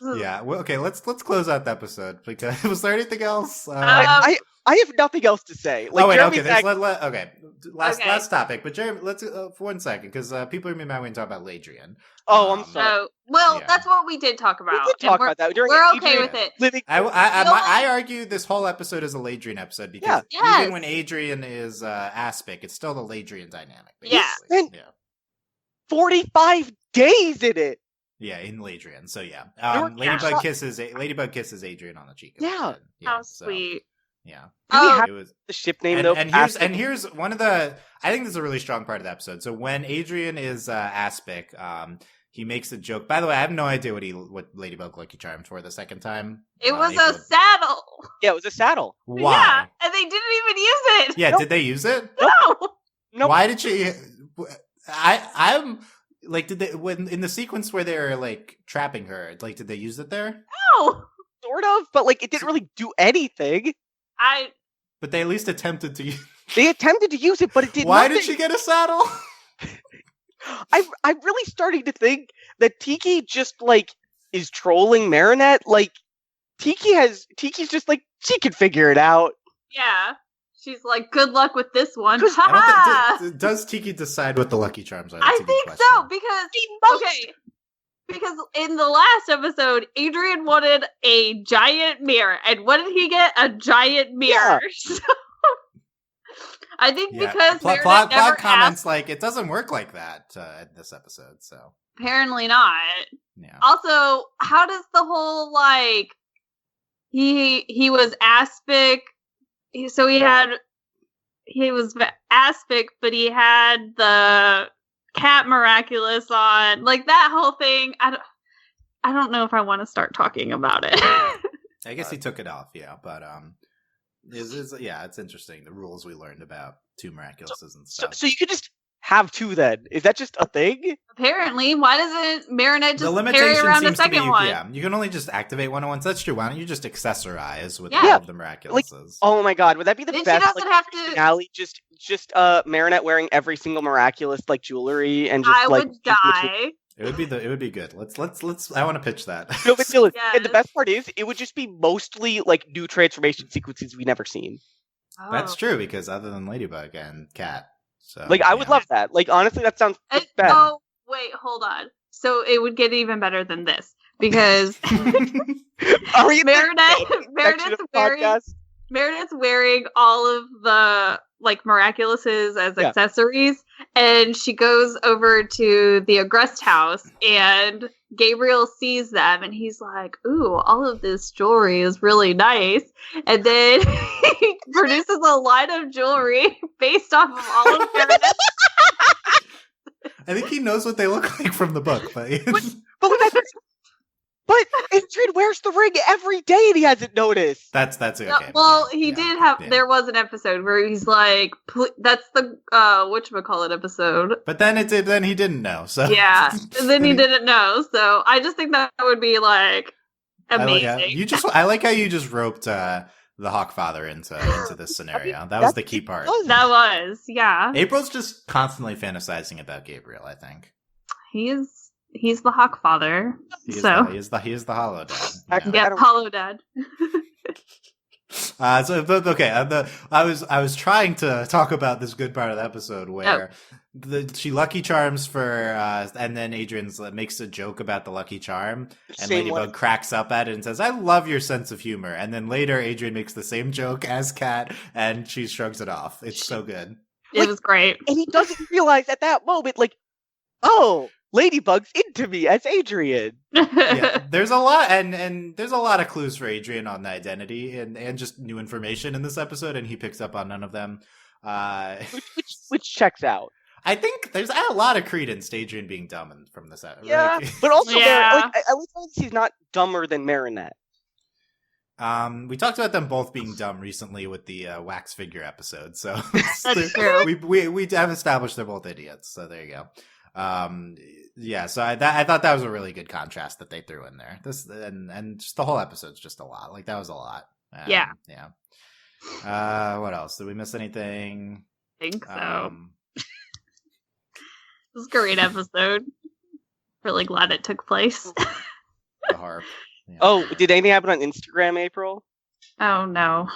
Yeah. Well, okay. Let's close out the episode because was there anything else? I have nothing else to say. Like, oh wait, Jeremy's okay. Okay. Okay. Last topic. But Jeremy, let's for 1 second because people are gonna be mad when we talk about Ladrian. Oh, I'm sorry. Oh, well, Yeah. that's what we did talk about. We did talk about that. During We're okay Adrian with it. living- I argue this whole episode is a Ladrian episode because Yeah. even when Adrian is aspic, it's still the Ladrian dynamic. Yeah. basically. Yeah. 45 days in it. Yeah, in Ladrian. So yeah, were Ladybug kisses Adrian on the cheek. Yeah. How so, sweet. Yeah, Do we Oh, have it was. the ship name, And, though? here's one of the. I think this is a really strong part of the episode. So when Adrian is aspic, he makes a joke. By the way, I have no idea what Ladybug Lucky Charms for the second time. it was April- a saddle. Yeah, it was a saddle. Why? Yeah, and they didn't even use it. Yeah, Nope. did they use it? No. Nope. Why did she? I'm like, did they when in the sequence where they're like trapping her? Like, did they use it there? No. Sort of, but like it didn't really do anything. But they at least attempted to. They attempted to use it, but it did Why nothing. did she get a saddle? I'm really starting to think that Tiki just like is trolling Marinette. Like Tiki's just like she can figure it out. Yeah. She's like, good luck with this one. 'Cause I Ha don't think, does Tiki decide what the Lucky Charms are? I That's a good think question. so because in the last episode, Adrian wanted a giant mirror, and what did he get? A giant mirror. So, I think Yeah. because Plot Meredith never comments asked, like it doesn't work like that in this episode. So apparently not. yeah, Also, how does the whole like he was aspic, so he was aspic, but he had the cat miraculous on, like that whole thing. I don't know if I want to start talking about it. I guess he took it off. Yeah, but it's interesting the rules we learned about two miraculouses and stuff. So you could just have two then. Is that just a thing? Apparently, why doesn't Marinette The just carry limitation around a seems to be, second one? yeah, you can only just activate one at once. That's true. Why don't you just accessorize with Yeah. all of the miraculouses? Oh my god, would that be the Then she best doesn't like have to. finale? Just Marinette wearing every single miraculous like jewelry and just I like would die. It would be good. Let's. I want to pitch that. No, but still, and the Yes. best part is, it would just be mostly like new transformation sequences we never seen. That's Oh. true because other than Ladybug and Cat, so Like I would yeah. love that. Like honestly, that sounds And- best. oh, wait, hold on. So it would get even better than this because Are we in Meredith, the section of the podcast? Meredith's wearing all of the like miraculouses as Yeah. accessories, and she goes over to the Agrest house, and Gabriel sees them, and he's like, "Ooh, all of this jewelry is really nice." And then he produces a line of jewelry based off of all of Meredith's. I think he knows what they look like from the book, but But Adrian wears the ring every day and he hasn't noticed. that's okay. No, well, he Yeah, did have. yeah. There was an episode where he's like, "That's the whatchamacallit episode." But then then he didn't know. So Yeah, and then he didn't know. So I just think that would be like I like amazing. I like how you just roped the Hawkfather into this scenario. That was the key part. That was, yeah. April's just constantly fantasizing about Gabriel. I think He's the Hawkfather. he is So he is the Hollow Dad. Actually, Yeah. I yeah, don't- Hollow Dad. I was trying to talk about this good part of the episode where she Lucky Charms for, and then Adrian's makes a joke about the Lucky Charm, and Same Ladybug one. cracks up at it and says, "I love your sense of humor." And then later, Adrian makes the same joke as Kat, and she shrugs it off. It's so good. It Like- was great. And he doesn't realize at that moment, like, oh, Ladybug's into me as Adrian. Yeah, there's a lot, and there's a lot of clues for Adrian on the identity and just new information in this episode, and he picks up on none of them. Which checks out. I think there's a lot of credence to Adrian being dumb from this episode. Yeah, but also, Yeah. I like how he's not dumber than Marinette. We talked about them both being dumb recently with the wax figure episode, so That's true. we have established they're both idiots. So there you go. Yeah, so I thought that was a really good contrast that they threw in there. This and just the whole episode's just a lot. Like that was a lot. Yeah. What else? Did we miss anything? I think so. It was a great episode. Really glad it took place. the harp. Yeah. Oh, did anything happen on Instagram, April? Oh no.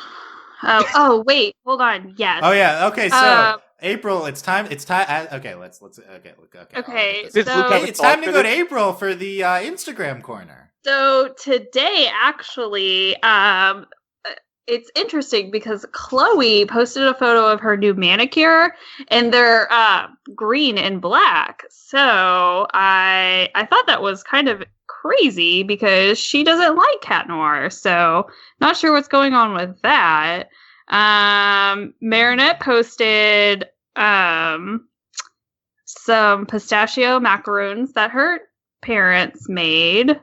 Oh wait, hold on. Yes. Oh yeah. Okay. So April, it's time. Okay. Let's. Okay. Okay. Does So Luke have a It's thought time to for go to this? April for the Instagram corner. So today, actually, it's interesting because Chloe posted a photo of her new manicure, and they're green and black. So I thought that was kind of crazy because she doesn't like Cat Noir. So not sure what's going on with that. Marinette posted some pistachio macaroons that her parents made.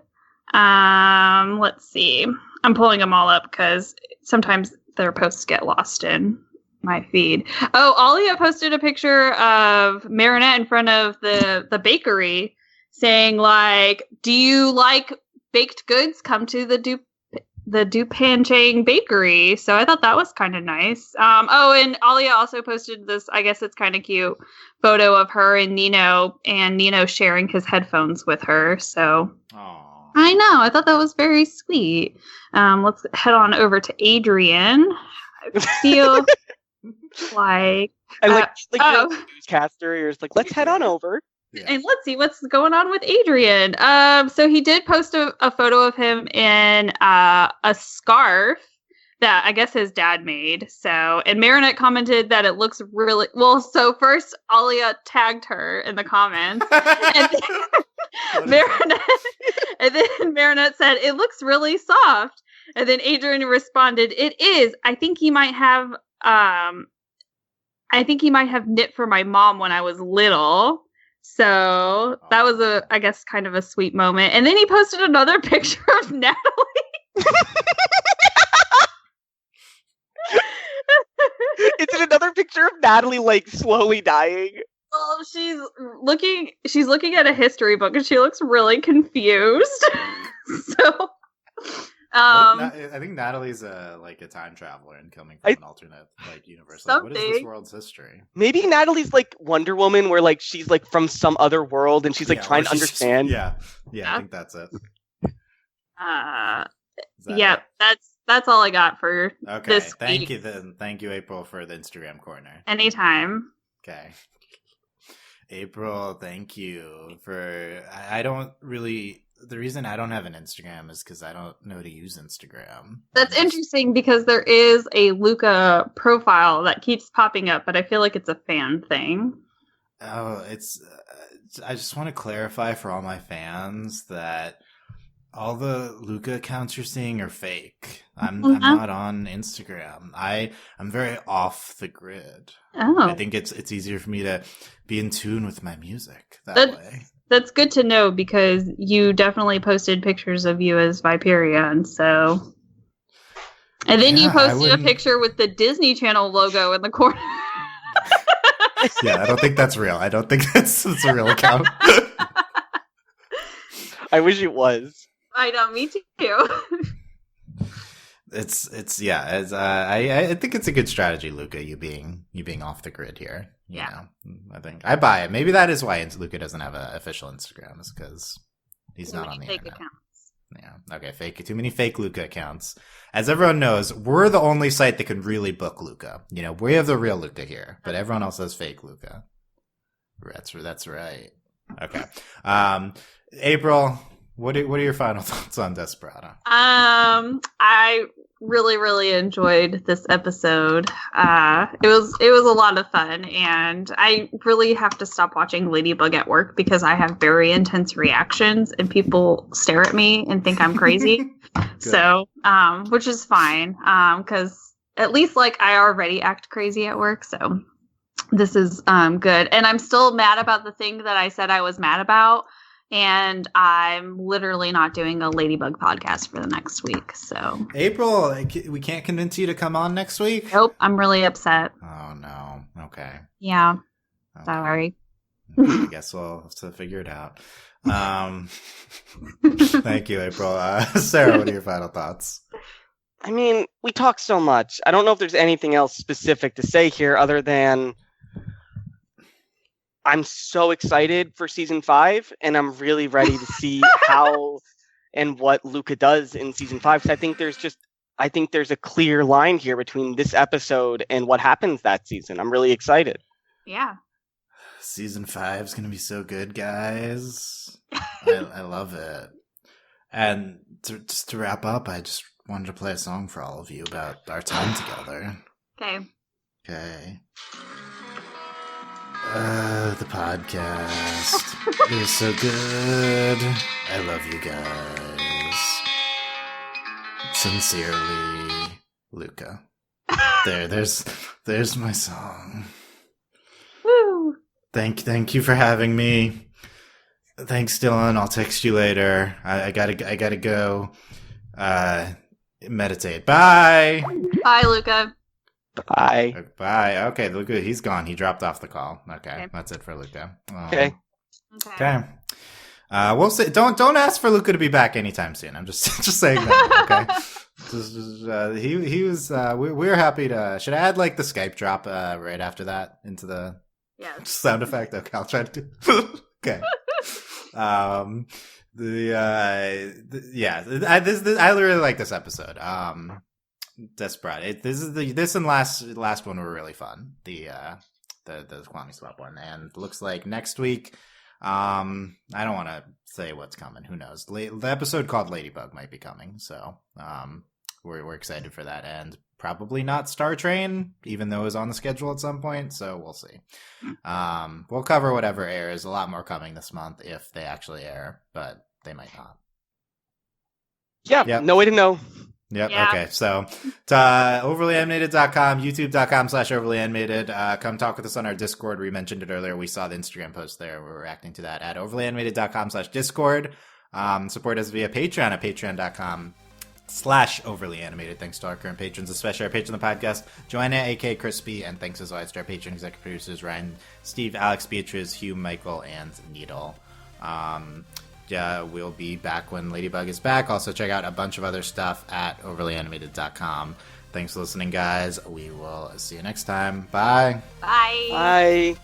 Let's see. I'm pulling them all up because sometimes their posts get lost in my feed. Oh, Alia posted a picture of Marinette in front of the bakery saying, like, do you like baked goods? Come to the dupain-cheng bakery. So I thought that was kind of nice. Oh, and Alia also posted this, I guess it's kind of cute, photo of her and Nino sharing his headphones with her. So Aww. I know. I thought that was very sweet. Let's head on over to Adrian. I feel like And you're oh. a newscaster. You're just like, let's head on over. Yeah. And let's see what's going on with Adrian. So he did post a photo of him in a scarf that I guess his dad made. So, and Marinette commented that it looks really well. So first, Alia tagged her in the comments, and then Marinette said it looks really soft. And then Adrian responded, "It is. I think he might have knit for my mom when I was little." So that was I guess, kind of a sweet moment. And then he posted another picture of Natalie. Is it another picture of Natalie, like, slowly dying? Well, she's looking at a history book and she looks really confused. So I think Natalie's a time traveler and coming from an alternate universe. Like, what is this world's history? Maybe Natalie's like Wonder Woman, where like she's like from some other world and she's like trying to understand. Yeah, I think that's it. Yeah, that's all I got for this Thank week. you then. Thank you, April, for the Instagram corner. Anytime. Okay. April, thank you for. I don't really. The reason I don't have an Instagram is because I don't know how to use Instagram. That's interesting because there is a Luka profile that keeps popping up, but I feel like it's a fan thing. Oh, it's. I just want to clarify for all my fans that all the Luka accounts you're seeing are fake. I'm not on Instagram. I'm very off the grid. Oh, I think it's easier for me to be in tune with my music that way. That's good to know because you definitely posted pictures of you as Viperion, so. And then you posted a picture with the Disney Channel logo in the corner. Yeah, I don't think that's real. I don't think that's a real account. I wish it was. I know, me too. I think it's a good strategy, Luka, you being off the grid here. You know, I think I buy it. Maybe that is why Luka doesn't have an official Instagram, is because he's not on the fake internet. accounts. Yeah. Okay. Too many fake Luka accounts. As everyone knows, we're the only site that can really book Luka. You know, we have the real Luka here, but everyone else has fake Luka. That's right. Okay. April, what are your final thoughts on Desperada? I really, really enjoyed this episode. It was a lot of fun, and I really have to stop watching Ladybug at work because I have very intense reactions, and people stare at me and think I'm crazy. So, which is fine, because at least I already act crazy at work, so this is good. And I'm still mad about the thing that I said I was mad about. And I'm literally not doing a Ladybug podcast for the next week. So April, we can't convince you to come on next week? Nope, I'm really upset. Oh, no. Okay. Yeah. Okay. Sorry. I guess we'll have to figure it out. Thank you, April. Sarah, what are your final thoughts? I mean, we talk so much. I don't know if there's anything else specific to say here other than I'm so excited for season 5, and I'm really ready to see how and what Luka does in season 5. So I think there's a clear line here between this episode and what happens that season. I'm really excited. Yeah. Season 5 is going to be so good, guys. I love it. And just to wrap up, I just wanted to play a song for all of you about our time together. Okay. Okay. The podcast. It was so good. I love you guys. Sincerely, Luka. There's my song. Woo! Thank you for having me. Thanks, Dylan. I'll text you later. I gotta go. Meditate. Bye. Bye, Luka. Bye. Bye. Okay, Luka, he's gone. He dropped off the call. Okay. That's it for Luka. Okay. Okay. We'll say don't ask for Luka to be back anytime soon. I'm just saying that. Okay. He was. We're happy to. Should I add like the Skype drop right after that into the sound effect? Okay, I'll try to do. Okay. I really like this episode. Desperada. This and last one were really fun. The Kwame Swap one, and looks like next week. I don't want to say what's coming. Who knows? The episode called Ladybug might be coming, so we're excited for that, and probably not Star Train, even though it was on the schedule at some point. So we'll see. We'll cover whatever airs. A lot more coming this month if they actually air, but they might not. Yeah. Yep. No way to know. Yep. Yeah. Okay. So, overlyanimated.com, youtube.com/overlyanimated. Come talk with us on our Discord. We mentioned it earlier. We saw the Instagram post there. We're reacting to that at overlyanimated.com/Discord. Support us via Patreon at patreon.com/overlyanimated. Thanks to our current patrons, especially our patron of the podcast, Joanna, A.K. Crispy, and thanks as always to our patron executive producers, Ryan, Steve, Alex, Beatrice, Hugh, Michael, and Needle. We'll be back when Ladybug is back. Also, check out a bunch of other stuff at overlyanimated.com. Thanks for listening, guys. We will see you next time. Bye. Bye. Bye.